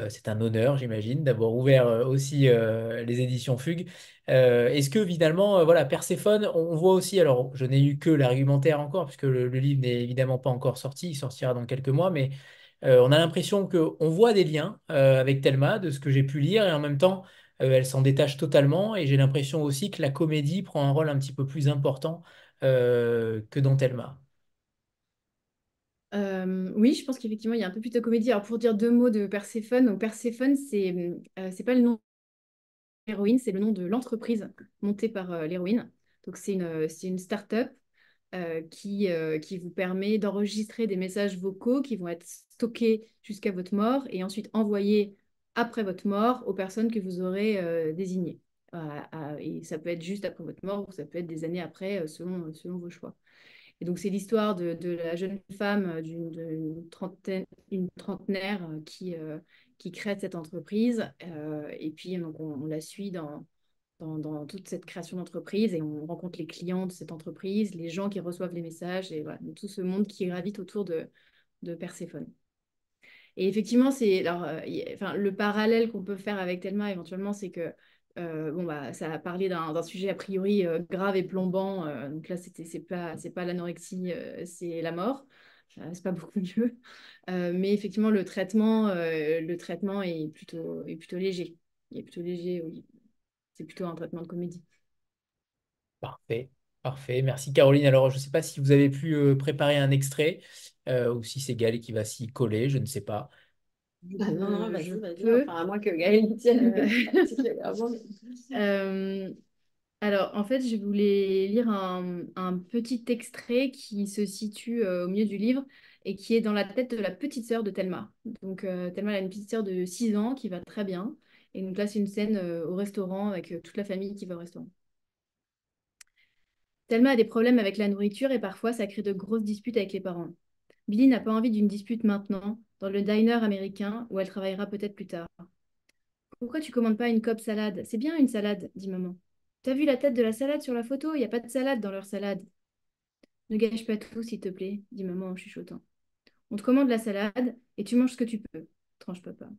C'est un honneur, j'imagine, d'avoir ouvert aussi les éditions Fugue. Est-ce que finalement, voilà, Perséphone, on voit aussi, alors je n'ai eu que l'argumentaire encore, puisque le livre n'est évidemment pas encore sorti, il sortira dans quelques mois, mais on a l'impression qu'on voit des liens avec Thelma, de ce que j'ai pu lire, et en même temps, elle s'en détache totalement, et j'ai l'impression aussi que la comédie prend un rôle un petit peu plus important que dans Thelma. Oui, je pense qu'effectivement, il y a un peu plus de comédie. Alors, pour dire deux mots de Perséphone, donc Perséphone, c'est pas le nom de l'héroïne, c'est le nom de l'entreprise montée par l'héroïne. Donc, c'est une start-up qui vous permet d'enregistrer des messages vocaux qui vont être stockés jusqu'à votre mort et ensuite envoyés après votre mort aux personnes que vous aurez désignées. Et ça peut être juste après votre mort ou ça peut être des années après, selon vos choix. Et donc, c'est l'histoire de la jeune femme une trentenaire qui crée cette entreprise. Et puis, donc, on la suit dans toute cette création d'entreprise et on rencontre les clients de cette entreprise, les gens qui reçoivent les messages et voilà, tout ce monde qui gravite autour de Perséphone. Et effectivement, enfin, le parallèle qu'on peut faire avec Thelma éventuellement, c'est que bon, bah, ça a parlé d'un sujet a priori grave et plombant. Donc là, c'est pas l'anorexie, c'est la mort. C'est pas beaucoup mieux. Mais effectivement, le traitement est plutôt léger. Il est plutôt léger, oui. C'est plutôt un traitement de comédie. Parfait, parfait. Merci Caroline. Alors, je ne sais pas si vous avez pu préparer un extrait ou si c'est Gaël qui va s'y coller, je ne sais pas. Bah non, non, vas-y, Je vas-y. peux. Enfin, à moins que Gaëlle tienne particulièrement. Euh, alors, en fait, je voulais lire un petit extrait qui se situe au milieu du livre et qui est dans la tête de la petite sœur de Thelma. Donc, Thelma elle a une petite sœur de 6 ans qui va très bien. Et donc là, c'est une scène au restaurant avec toute la famille qui va au restaurant. Thelma a des problèmes avec la nourriture et parfois ça crée de grosses disputes avec les parents. Billy n'a pas envie d'une dispute maintenant, dans le diner américain où elle travaillera peut-être plus tard. Pourquoi tu commandes pas une Cobb salade? C'est bien une salade, dit maman. T'as vu la tête de la salade sur la photo? Il n'y a pas de salade dans leur salade. Ne gâche pas tout, s'il te plaît, dit maman en chuchotant. On te commande la salade et tu manges ce que tu peux, tranche papa.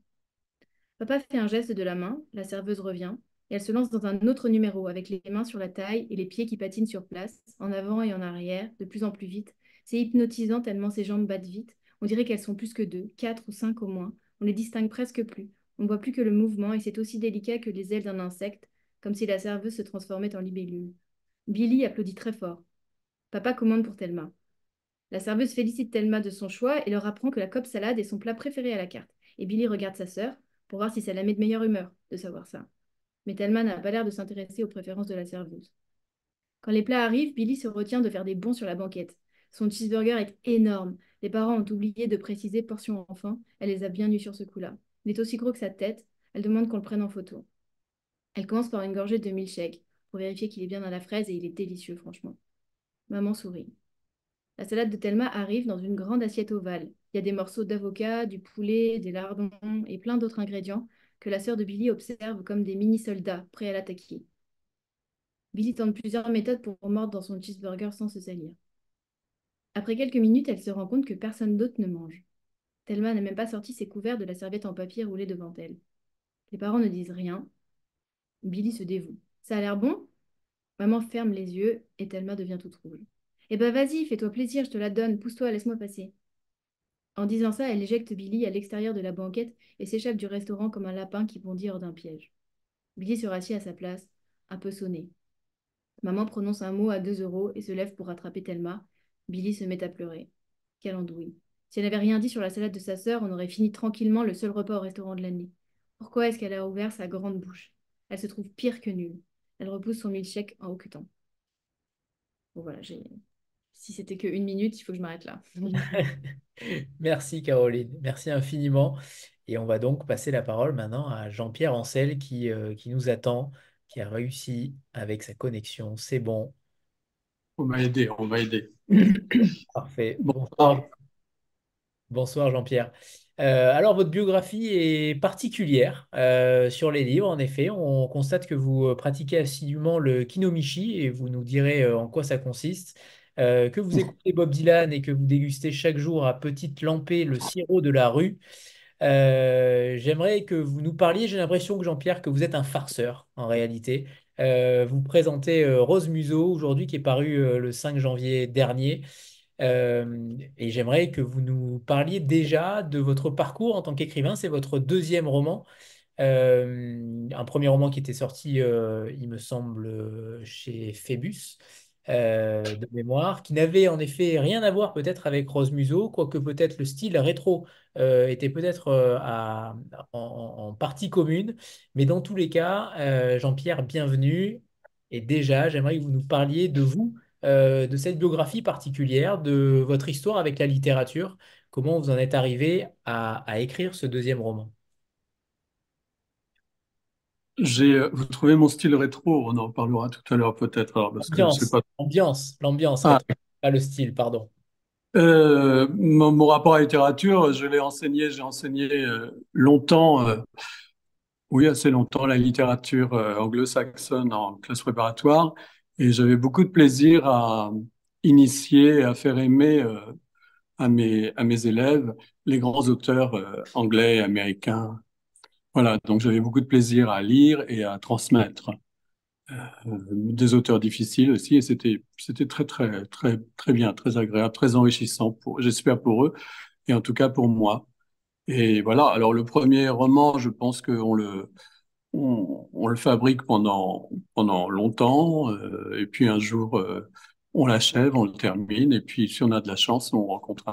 Papa fait un geste de la main, la serveuse revient, et elle se lance dans un autre numéro avec les mains sur la taille et les pieds qui patinent sur place, en avant et en arrière, de plus en plus vite. C'est hypnotisant tellement ses jambes battent vite. On dirait qu'elles sont plus que deux, quatre ou cinq au moins. On les distingue presque plus. On ne voit plus que le mouvement et c'est aussi délicat que les ailes d'un insecte, comme si la serveuse se transformait en libellule. Billy applaudit très fort. Papa commande pour Thelma. La serveuse félicite Thelma de son choix et leur apprend que la Cobb salade est son plat préféré à la carte. Et Billy regarde sa sœur pour voir si ça la met de meilleure humeur de savoir ça. Mais Thelma n'a pas l'air de s'intéresser aux préférences de la serveuse. Quand les plats arrivent, Billy se retient de faire des bonds sur la banquette. Son cheeseburger est énorme. Les parents ont oublié de préciser portion enfant. Elle les a bien eus sur ce coup-là. Il est aussi gros que sa tête. Elle demande qu'on le prenne en photo. Elle commence par une gorgée de milkshake pour vérifier qu'il est bien dans la fraise et il est délicieux, franchement. Maman sourit. La salade de Thelma arrive dans une grande assiette ovale. Il y a des morceaux d'avocat, du poulet, des lardons et plein d'autres ingrédients que la sœur de Billy observe comme des mini-soldats prêts à l'attaquer. Billy tente plusieurs méthodes pour mordre dans son cheeseburger sans se salir. Après quelques minutes, elle se rend compte que personne d'autre ne mange. Thelma n'a même pas sorti ses couverts de la serviette en papier roulée devant elle. Les parents ne disent rien. Billy se dévoue. Ça a l'air bon? Maman ferme les yeux et Thelma devient toute rouge. Eh ben vas-y, fais-toi plaisir, je te la donne, pousse-toi, laisse-moi passer. En disant ça, elle éjecte Billy à l'extérieur de la banquette et s'échappe du restaurant comme un lapin qui bondit hors d'un piège. Billy se rassit à sa place, un peu sonné. Maman prononce un mot à 2 € et se lève pour rattraper Thelma. Billy se met à pleurer. Quelle andouille. Si elle n'avait rien dit sur la salade de sa sœur, on aurait fini tranquillement le seul repas au restaurant de l'année. Pourquoi est-ce qu'elle a ouvert sa grande bouche? Elle se trouve pire que nulle. Elle repousse son milkshake en hoquetant. Bon voilà, si c'était que 1 minute, il faut que je m'arrête là. Merci Caroline, merci infiniment. Et on va donc passer la parole maintenant à Jean-Pierre Ancel qui nous attend, qui a réussi avec sa connexion. C'est bon, On va aider, on va aider. parfait. Bonsoir, Bonsoir. bonsoir Jean-Pierre. Alors votre biographie est particulière sur les livres. En effet, on constate que vous pratiquez assidûment le kinomichi et vous nous direz en quoi ça consiste. Que vous écoutez Bob Dylan et que vous dégustez chaque jour à petite lampée le sirop de la rue. J'aimerais que vous nous parliez, j'ai l'impression que Jean-Pierre, que vous êtes un farceur en réalité. Vous présentez Rose Museau aujourd'hui qui est paru le 5 janvier dernier. Et j'aimerais que vous nous parliez déjà de votre parcours en tant qu'écrivain. C'est votre deuxième roman. Un premier roman qui était sorti, il me semble, chez Phébus, de mémoire, qui n'avait en effet rien à voir peut-être avec Rose Museau, quoique peut-être le style rétro était peut-être en partie commune. Mais dans tous les cas, Jean-Pierre, bienvenue. Et déjà, j'aimerais que vous nous parliez de vous, de cette biographie particulière, de votre histoire avec la littérature, comment vous en êtes arrivé à écrire ce deuxième roman. Vous trouvez mon style rétro? On en parlera tout à l'heure peut-être, alors, parce que c'est L'ambiance, pas. l'ambiance Ah, rétro, pas le style, pardon. mon rapport à la littérature, j'ai enseigné longtemps, oui, assez longtemps, la littérature anglo-saxonne en classe préparatoire, et j'avais beaucoup de plaisir à initier, à faire aimer à mes élèves les grands auteurs anglais et américains. Voilà, donc j'avais beaucoup de plaisir à lire et à transmettre des auteurs difficiles aussi, et c'était très très très très bien, très agréable, très enrichissant j'espère pour eux et en tout cas pour moi. Et voilà, alors le premier roman, je pense qu'on on le fabrique pendant longtemps, et puis un jour on l'achève, on le termine, et puis si on a de la chance, on rencontre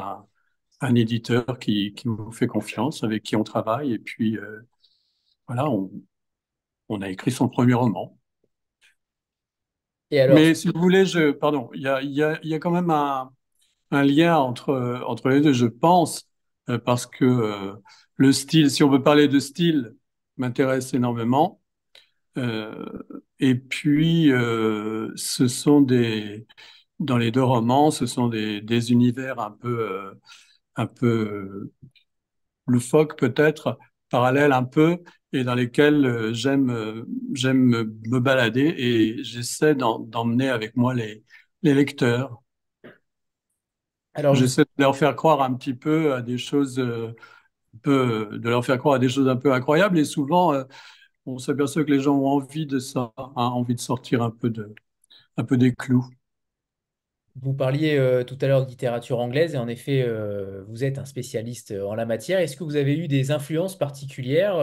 un éditeur qui nous fait confiance, avec qui on travaille, et puis voilà, on a écrit son premier roman. Et alors, Mais si vous voulez, pardon, il y a quand même un lien entre les deux, je pense, parce que le style, si on veut parler de style, m'intéresse énormément. Euh, et puis, dans les deux romans, ce sont des univers un peu loufoques peut-être, parallèles un peu, et dans lesquels j'aime me balader et j'essaie d'emmener avec moi les lecteurs. Alors, J'essaie de leur faire croire un petit peu à des choses, de leur faire croire à des choses un peu incroyables. Et souvent, on s'aperçoit que les gens ont envie de ça, hein, envie de sortir un peu des clous. vous parliez tout à l'heure de littérature anglaise et en effet, vous êtes un spécialiste en la matière. Est-ce que vous avez eu des influences particulières?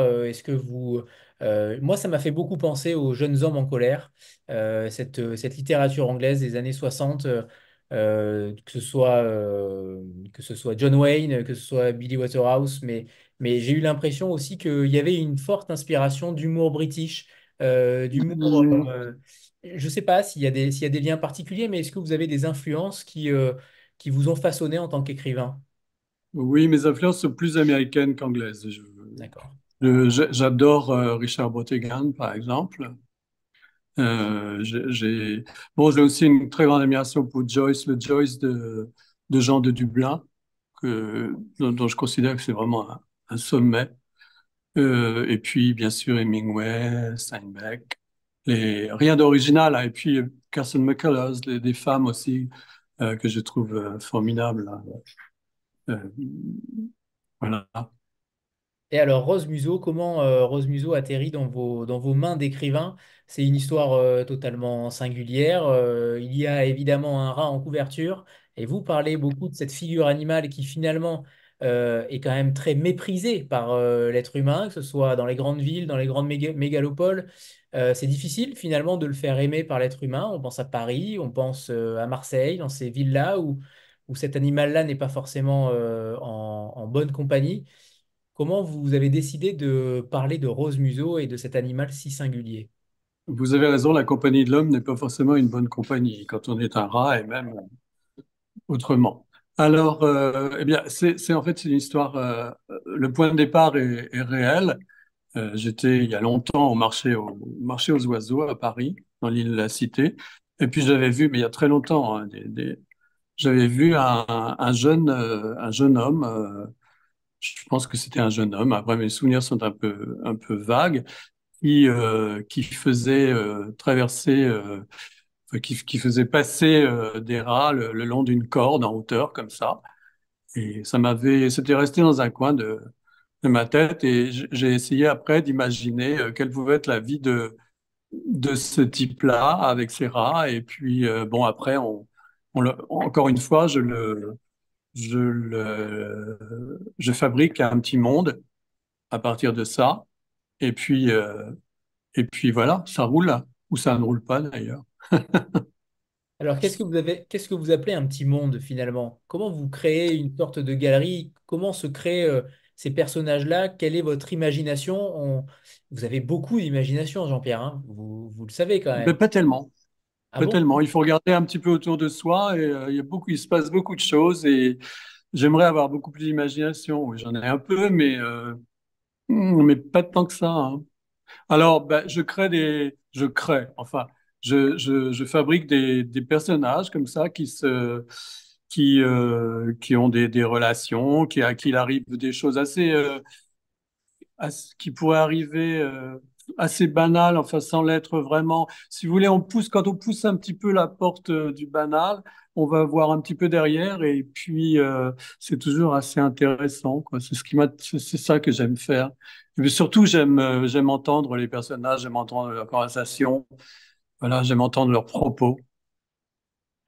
Moi, ça m'a fait beaucoup penser aux Jeunes hommes en colère, cette littérature anglaise des années 60, que ce soit John Wayne, que ce soit Billy Waterhouse, mais j'ai eu l'impression aussi qu'il y avait une forte inspiration d'humour british, d'humour. Mm, Je ne sais pas s'il y a des liens particuliers, mais est-ce que vous avez des influences qui vous ont façonné en tant qu'écrivain? oui, mes influences sont plus américaines qu'anglaises. D'accord. J'adore Richard Brautigan, par exemple. Bon, j'ai aussi une très grande admiration pour Joyce, le Joyce de Jean de Dublin, dont je considère que c'est vraiment un sommet. Et puis, bien sûr, Hemingway, Steinbeck, rien d'original, hein. Et puis, Carson McCullers, des femmes aussi que je trouve formidables, hein. Euh, voilà. Et alors, Rose Museau, comment Rose Museau atterrit dans vos mains d'écrivain? C'est une histoire totalement singulière. Il y a évidemment un rat en couverture, et vous parlez beaucoup de cette figure animale qui finalement est quand même très méprisée par l'être humain, que ce soit dans les grandes villes, dans les grandes mégalopoles. C'est difficile finalement de le faire aimer par l'être humain. On pense à Paris, on pense à Marseille, dans ces villes-là où cet animal-là n'est pas forcément en bonne compagnie. Comment vous avez décidé de parler de Rose Museau et de cet animal si singulier? Vous avez raison, la compagnie de l'homme n'est pas forcément une bonne compagnie quand on est un rat et même autrement. Alors, eh bien, en fait, c'est une histoire. Le point de départ est réel. J'étais il y a longtemps au marché aux oiseaux à Paris, dans l'île de la Cité. Et puis j'avais vu, mais il y a très longtemps, hein, j'avais vu un jeune homme. Je pense que c'était un jeune homme. Après, mes souvenirs sont un peu vagues, qui faisait traverser, enfin, qui faisait passer des rats le long d'une corde en hauteur comme ça. Et c'était resté dans un coin de ma tête et j'ai essayé après d'imaginer quelle pouvait être la vie de ce type-là avec ses rats. Et puis, bon, après, encore une fois, je fabrique un petit monde à partir de ça. Et puis, euh, et puis voilà, ça roule, ou ça ne roule pas d'ailleurs. Alors, qu'est-ce que vous appelez un petit monde finalement? Comment vous créez une sorte de galerie? Comment se créent ces personnages-là? Quelle est votre imagination? Vous avez beaucoup d'imagination, Jean-Pierre, hein. Vous le savez quand Mais même. pas tellement. Ah Pas bon? tellement. Il faut regarder un petit peu autour de soi et il se passe beaucoup de choses et j'aimerais avoir beaucoup plus d'imagination. Oui, j'en ai un peu, mais pas tant que ça, hein. Alors, ben, enfin, je fabrique des personnages comme ça qui ont des relations, à qui il arrive des choses qui pourraient arriver assez banales, enfin sans l'être vraiment. Si vous voulez, quand on pousse un petit peu la porte du banal, on va voir un petit peu derrière et puis c'est toujours assez intéressant, quoi. C'est ça que j'aime faire. Mais surtout, j'aime entendre les personnages, j'aime entendre leurs conversations, voilà, j'aime entendre leurs propos.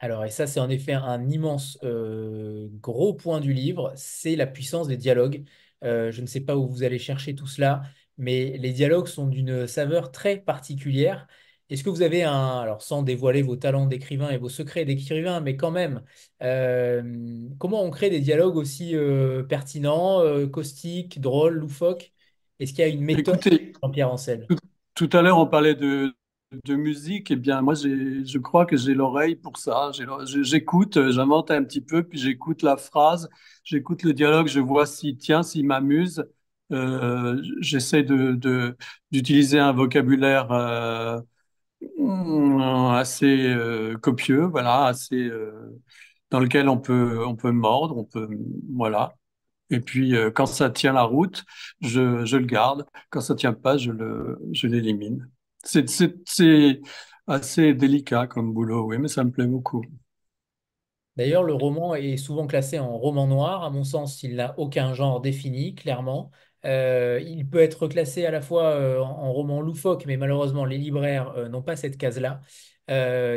Alors, et ça, c'est en effet un immense gros point du livre, c'est la puissance des dialogues. Je ne sais pas où vous allez chercher tout cela, mais les dialogues sont d'une saveur très particulière. Est-ce que vous avez alors sans dévoiler vos talents d'écrivain et vos secrets d'écrivain, mais quand même, comment on crée des dialogues aussi pertinents, caustiques, drôles, loufoques? Est-ce qu'il y a une méthode, Écoutez, Jean-Pierre Ancel? tout, tout à l'heure, on parlait de musique. Eh bien, moi, je crois que j'ai l'oreille pour ça. J'écoute, j'invente un petit peu, puis j'écoute la phrase, j'écoute le dialogue, je vois s'il tient, s'il m'amuse. J'essaie d'utiliser un vocabulaire assez copieux, voilà, dans lequel on peut mordre, voilà. Et puis, quand ça tient la route, je le garde. Quand ça tient pas, je l'élimine. C'est assez délicat comme boulot, oui, mais ça me plaît beaucoup. D'ailleurs, le roman est souvent classé en roman noir. À mon sens, il n'a aucun genre défini, clairement. Il peut être classé à la fois en roman loufoque, mais malheureusement, les libraires n'ont pas cette case-là,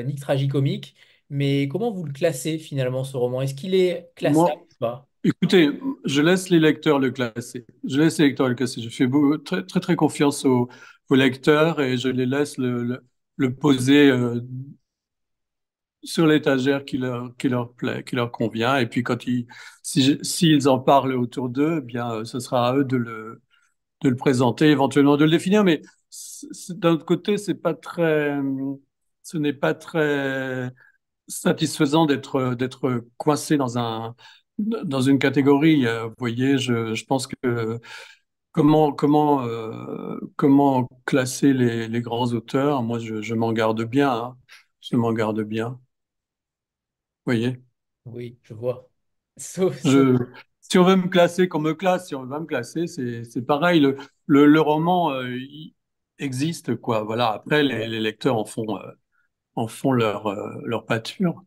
ni tragicomique. Mais comment vous le classez finalement, ce roman? Est-ce qu'il est classable Moi, ou pas? écoutez, je laisse les lecteurs le classer. Je laisse les lecteurs le classer. Je fais très, très, très confiance aux lecteurs et je les laisse le poser sur l'étagère qui leur plaît, qui leur convient. Et puis s'ils en parlent autour d'eux, eh bien, ce sera à eux de le présenter, éventuellement de le définir. Mais d'un autre côté, ce n'est pas très satisfaisant d'être coincé dans une catégorie. Vous voyez, je pense que comment classer les grands auteurs? Moi, je m'en garde bien, hein. Je m'en garde bien. Vous voyez, Oui, je vois. Sauf je, si on veut me classer, qu'on me classe. Si on veut me classer, c'est pareil. Le roman, il existe, quoi. Voilà. Après, les lecteurs en font leur pâture.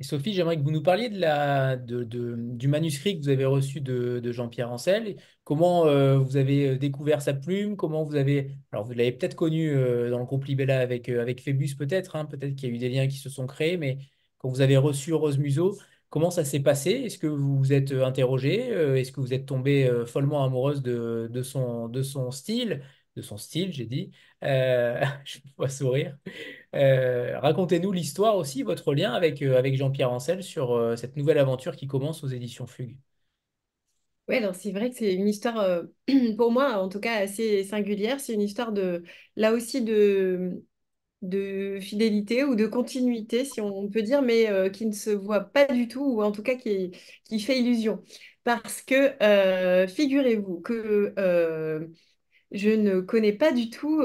Et Sophie, j'aimerais que vous nous parliez du manuscrit que vous avez reçu de Jean-Pierre Ancel. Comment vous avez découvert sa plume? Comment vous avez... Alors, vous l'avez peut-être connu dans le groupe Libella avec Phébus, peut-être, hein, peut-être qu'il y a eu des liens qui se sont créés, mais quand vous avez reçu Rose Museau, comment ça s'est passé? Est-ce que vous vous êtes interrogé? Est-ce que vous êtes tombée follement amoureuse de son style, j'ai dit. Je me vois sourire. Racontez-nous l'histoire aussi, votre lien avec Jean-Pierre Ancel sur cette nouvelle aventure qui commence aux éditions Fugue. Ouais, alors c'est vrai que c'est une histoire, pour moi en tout cas, assez singulière. C'est une histoire là aussi, de fidélité ou de continuité, si on peut dire, mais qui ne se voit pas du tout, ou en tout cas qui fait illusion. Parce que figurez-vous que je ne connais pas du tout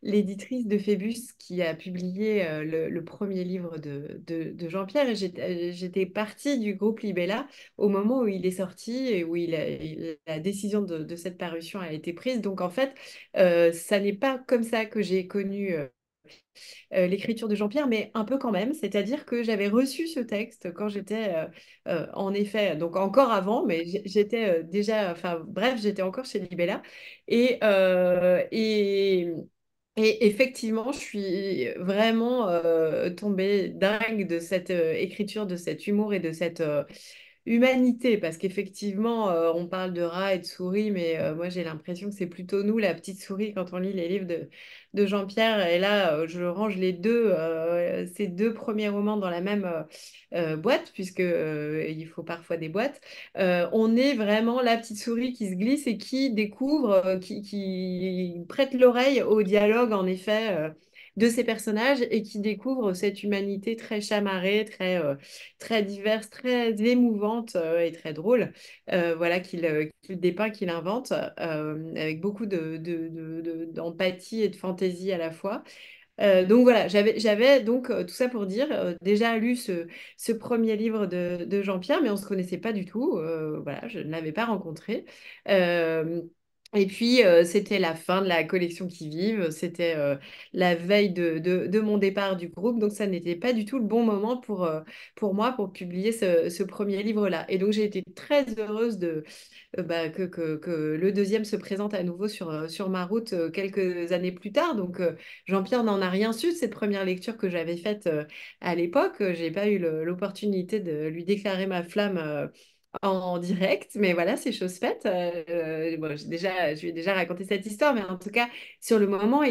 l'éditrice de Phébus qui a publié le premier livre de Jean-Pierre. Et j'étais partie du groupe Libella au moment où il est sorti et où la décision de cette parution a été prise. Donc en fait, ça n'est pas comme ça que j'ai connu l'écriture de Jean-Pierre, mais un peu quand même. C'est-à-dire que j'avais reçu ce texte quand j'étais, en effet, donc encore avant, mais j'étais déjà, enfin bref, j'étais encore chez Libella. Et, euh, et, et effectivement, je suis vraiment tombée dingue de cette écriture, de cet humour et de cette humanité, parce qu'effectivement, on parle de rats et de souris, mais moi j'ai l'impression que c'est plutôt nous, la petite souris, quand on lit les livres de Jean-Pierre. Et là, je range ces deux premiers romans dans la même boîte, puisque il faut parfois des boîtes. On est vraiment la petite souris qui se glisse et qui découvre, qui prête l'oreille au dialogue, en effet. De ces personnages et qui découvre cette humanité très chamarrée, très diverse, très émouvante et très drôle, voilà, qu'il dépeint, qu'il invente, avec beaucoup d'empathie et de fantaisie à la fois. Donc voilà, j'avais donc tout ça pour dire, déjà lu ce premier livre de Jean-Pierre, mais on ne se connaissait pas du tout. Voilà, je ne l'avais pas rencontré. Euh, et puis, c'était la fin de la collection Qui Vive, c'était la veille de mon départ du groupe, donc ça n'était pas du tout le bon moment pour moi pour publier ce premier livre-là. Et donc, j'ai été très heureuse que le deuxième se présente à nouveau sur ma route quelques années plus tard. Donc, Jean-Pierre n'en a rien su de cette première lecture que j'avais faite à l'époque. J'ai pas eu l'opportunité de lui déclarer ma flamme en direct, mais voilà, c'est chose faite. Bon, je lui ai déjà raconté cette histoire, mais en tout cas, sur le moment,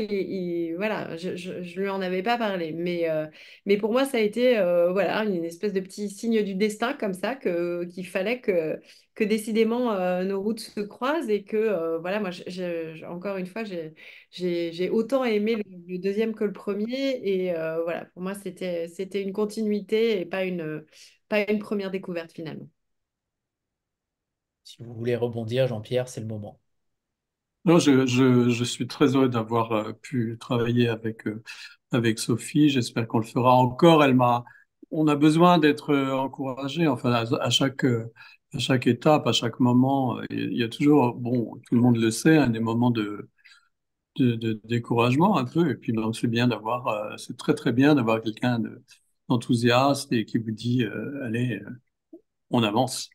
voilà, je lui en avais pas parlé. Mais pour moi, ça a été voilà, une espèce de petit signe du destin comme ça, qu'il fallait que décidément nos routes se croisent et que voilà, moi, encore une fois, j'ai autant aimé le deuxième que le premier. Et voilà, pour moi, c'était une continuité et pas une première découverte finalement. Si vous voulez rebondir, Jean-Pierre, c'est le moment. Non, je suis très heureux d'avoir pu travailler avec Sophie. J'espère qu'on le fera encore. On a besoin d'être encouragé. Enfin, à chaque étape, à chaque moment, il y a toujours, bon, tout le monde le sait, hein, des moments de découragement un peu. Et puis, donc, c'est très très bien d'avoir quelqu'un enthousiaste et qui vous dit allez, on avance.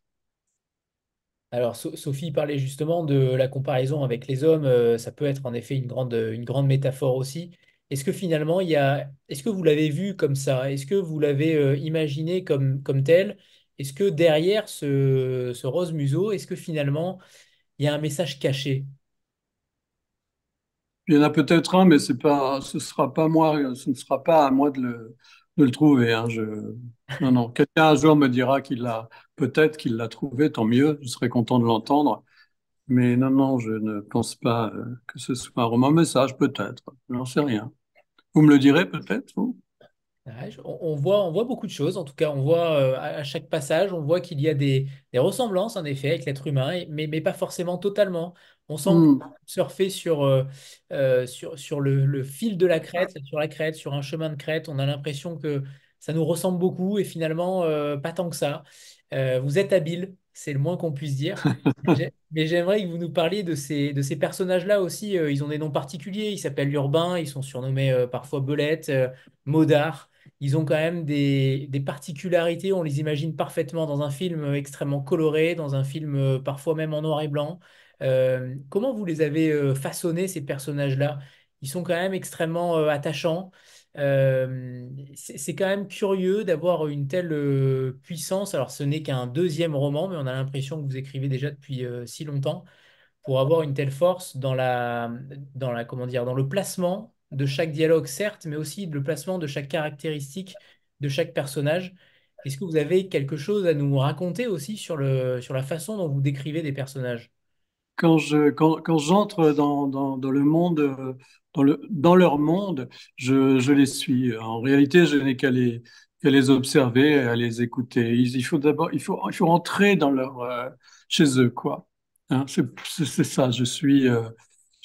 Alors, Sophie parlait justement de la comparaison avec les hommes. Ça peut être en effet une grande métaphore aussi. Est-ce que finalement, est-ce que vous l'avez vu comme ça? Est-ce que vous l'avez imaginé comme tel? Est-ce que derrière ce rose museau, est-ce que finalement, il y a un message caché? Il y en a peut-être un, mais ce sera pas moi, ce ne sera pas à moi de le trouver. Hein. Non, non. Quelqu'un un jour me dira peut-être qu'il l'a trouvé, tant mieux, je serais content de l'entendre. Mais non, non, je ne pense pas que ce soit un roman message, peut-être. Je n'en sais rien. Vous me le direz peut-être, vous? Ouais, on voit beaucoup de choses. En tout cas, on voit à chaque passage, on voit qu'il y a des ressemblances en effet avec l'être humain, mais pas forcément totalement. On sent que Hmm. surfer sur le fil de la crête, sur la crête, sur un chemin de crête, on a l'impression que ça nous ressemble beaucoup et finalement pas tant que ça. Vous êtes habile, c'est le moins qu'on puisse dire. Mais j'aimerais que vous nous parliez de ces personnages-là aussi. Ils ont des noms particuliers. Ils s'appellent Urbain, ils sont surnommés parfois Belette, Modard. Ils ont quand même des particularités, on les imagine parfaitement dans un film extrêmement coloré, dans un film parfois même en noir et blanc. Comment vous les avez façonnés, ces personnages-là? Ils sont quand même extrêmement attachants. C'est quand même curieux d'avoir une telle puissance. Alors, ce n'est qu'un deuxième roman, mais on a l'impression que vous écrivez déjà depuis si longtemps pour avoir une telle force comment dire, dans le placement de chaque dialogue, certes, mais aussi le placement de chaque caractéristique de chaque personnage. Est-ce que vous avez quelque chose à nous raconter aussi sur la façon dont vous décrivez des personnages? Quand j'entre dans le monde, dans leur monde, je les suis. En réalité, je n'ai qu'à les observer, à les écouter. Il faut d'abord, il faut entrer chez eux, quoi. Hein, c'est ça. Je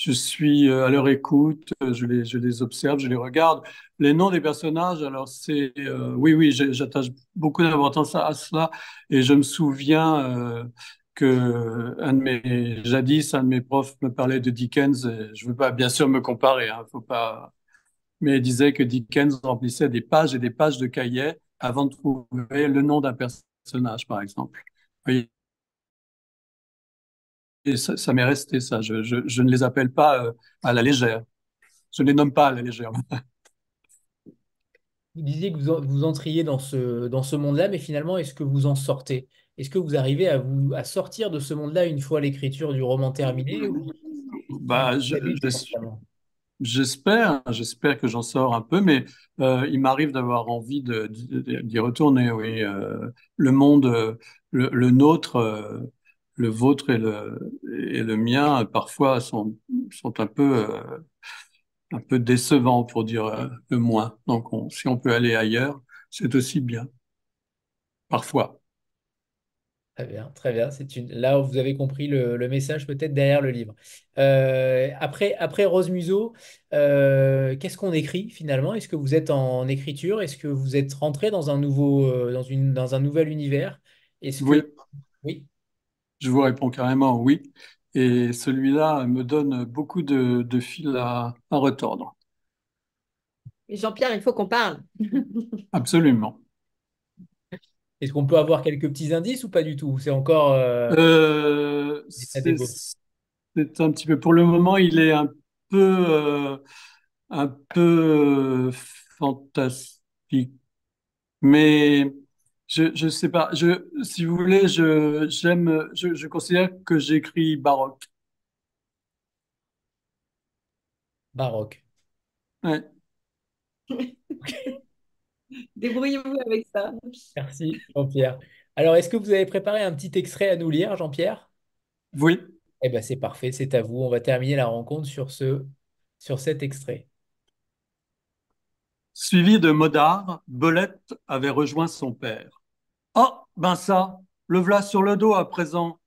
suis à leur écoute. Je les observe, je les regarde. Les noms des personnages, alors oui, oui, j'attache beaucoup d'importance à cela, et je me souviens. Jadis, un de mes profs me parlait de Dickens. Et je ne veux pas, bien sûr, me comparer, hein, faut pas, mais il disait que Dickens remplissait des pages et des pages de cahiers avant de trouver le nom d'un personnage, par exemple. Oui. Et ça m'est resté, ça. Je ne les appelle pas à la légère. Je ne les nomme pas à la légère. Vous disiez que vous entriez dans ce monde-là, mais finalement, est-ce que vous en sortez? Est-ce que vous arrivez à sortir de ce monde-là une fois l'écriture du roman terminée ou Bah, vous habitez constamment? j'espère que j'en sors un peu, mais il m'arrive d'avoir envie d'y retourner. Oui, le monde, le nôtre, le vôtre et le mien, parfois sont un peu décevants pour dire le moins. Donc, si on peut aller ailleurs, c'est aussi bien, parfois. Très bien, très bien. Là, vous avez compris le message peut-être derrière le livre. Après Rose Museau, qu'est-ce qu'on écrit finalement? Est-ce que vous êtes en écriture? Est-ce que vous êtes rentré dans un dans un nouvel univers? Est-ce Oui, que oui, je vous réponds carrément oui. Et celui-là me donne beaucoup de fil à retordre. Et Jean-Pierre, il faut qu'on parle. Absolument. est-ce qu'on peut avoir quelques petits indices ou pas du tout? C'est encore Euh, l'état c'est, d'ébauche. c'est un petit peu, pour le moment, il est peu, euh, un peu fantastique. Mais je sais pas. Si vous voulez, je considère que j'écris baroque. Baroque. Ouais. Débrouillez-vous avec ça. Merci, Jean-Pierre. Alors, est-ce que vous avez préparé un petit extrait à nous lire, Jean-Pierre? Oui. Eh bien, c'est parfait, c'est à vous. On va terminer la rencontre sur cet extrait. Suivi de Modard, Belette avait rejoint son père. Oh, ben ça, le v'là sur le dos à présent.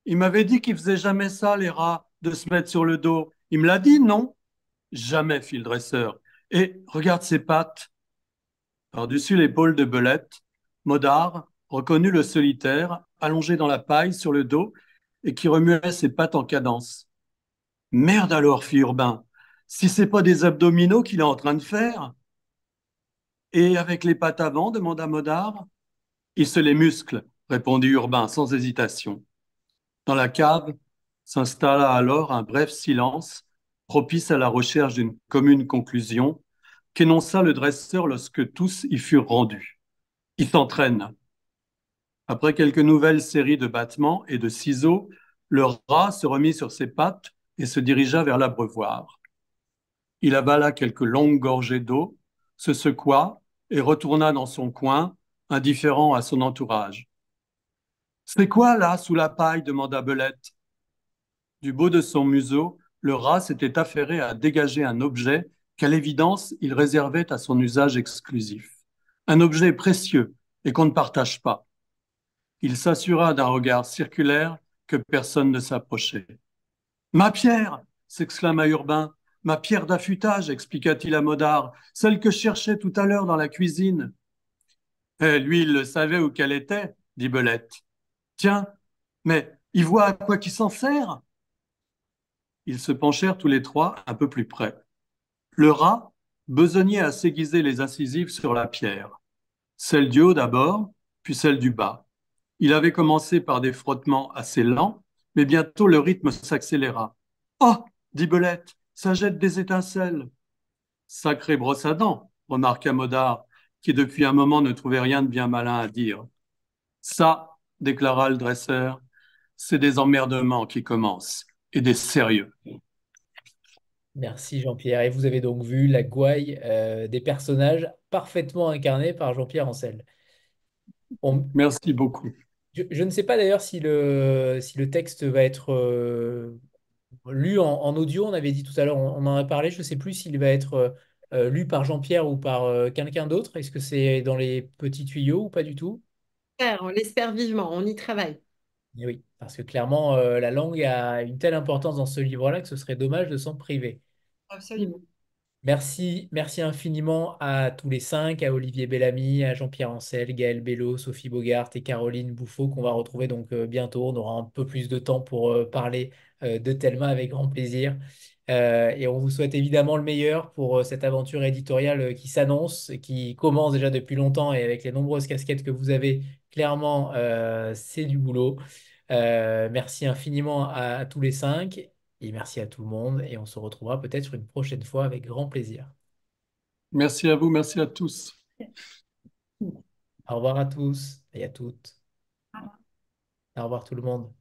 Il m'avait dit qu'il faisait jamais ça, les rats, de se mettre sur le dos. Il me l'a dit, non? Jamais, fit le dresseur. Et regarde ses pattes. Par-dessus l'épaule de Belette, Modard reconnut le solitaire, allongé dans la paille sur le dos et qui remuait ses pattes en cadence. Merde alors, fit Urbain. Si c'est pas des abdominaux qu'il est en train de faire. Et avec les pattes avant, demanda Modard. Il se les muscle, répondit Urbain sans hésitation. Dans la cave s'installa alors un bref silence, propice à la recherche d'une commune conclusion, qu'énonça le dresseur lorsque tous y furent rendus. Il s'entraîne. Après quelques nouvelles séries de battements et de ciseaux, le rat se remit sur ses pattes et se dirigea vers l'abreuvoir. Il avala quelques longues gorgées d'eau, se secoua et retourna dans son coin, indifférent à son entourage. C'est quoi là, sous la paille demanda Belette. Du bout de son museau, le rat s'était affairé à dégager un objet qu'à l'évidence il réservait à son usage exclusif. Un objet précieux et qu'on ne partage pas. Il s'assura d'un regard circulaire que personne ne s'approchait. Ma pierre s'exclama Urbain. Ma pierre d'affûtage, expliqua-t-il à Modard, celle que je cherchais tout à l'heure dans la cuisine. Eh, lui, il le savait où qu'elle était, dit Belette. Tiens, mais il voit à quoi qu'il s'en sert. Ils se penchèrent tous les trois un peu plus près. Le rat besognait à s'aiguiser les incisives sur la pierre. Celle du haut d'abord, puis celle du bas. Il avait commencé par des frottements assez lents, mais bientôt le rythme s'accéléra. Oh, dit Belette, ça jette des étincelles. Sacré brosse à dents, remarqua Modard, qui depuis un moment ne trouvait rien de bien malin à dire. Ça, déclara le dresseur, c'est des emmerdements qui commencent, et des sérieux. Merci Jean-Pierre. Et vous avez donc vu la gouaille des personnages parfaitement incarnés par Jean-Pierre Ancel. Merci beaucoup. Je ne sais pas d'ailleurs si le texte va être lu en audio. On avait dit tout à l'heure, on en a parlé. Je ne sais plus s'il va être lu par Jean-Pierre ou par quelqu'un d'autre. Est-ce que c'est dans les petits tuyaux ou pas du tout? On l'espère vivement, on y travaille. Eh oui, parce que clairement, la langue a une telle importance dans ce livre-là que ce serait dommage de s'en priver. Absolument. Merci, merci infiniment à tous les cinq, à Olivier Bellamy, à Jean-Pierre Ancel, Gaël Bello, Sophie Bogart et Caroline Bouffot, qu'on va retrouver donc bientôt. On aura un peu plus de temps pour parler de Thelma avec grand plaisir. Et on vous souhaite évidemment le meilleur pour cette aventure éditoriale qui s'annonce, qui commence déjà depuis longtemps et avec les nombreuses casquettes que vous avez, clairement, c'est du boulot. Merci infiniment à tous les cinq. Et merci à tout le monde et on se retrouvera peut-être une prochaine fois avec grand plaisir. Merci à vous, merci à tous. Au revoir à tous et à toutes. Au revoir tout le monde.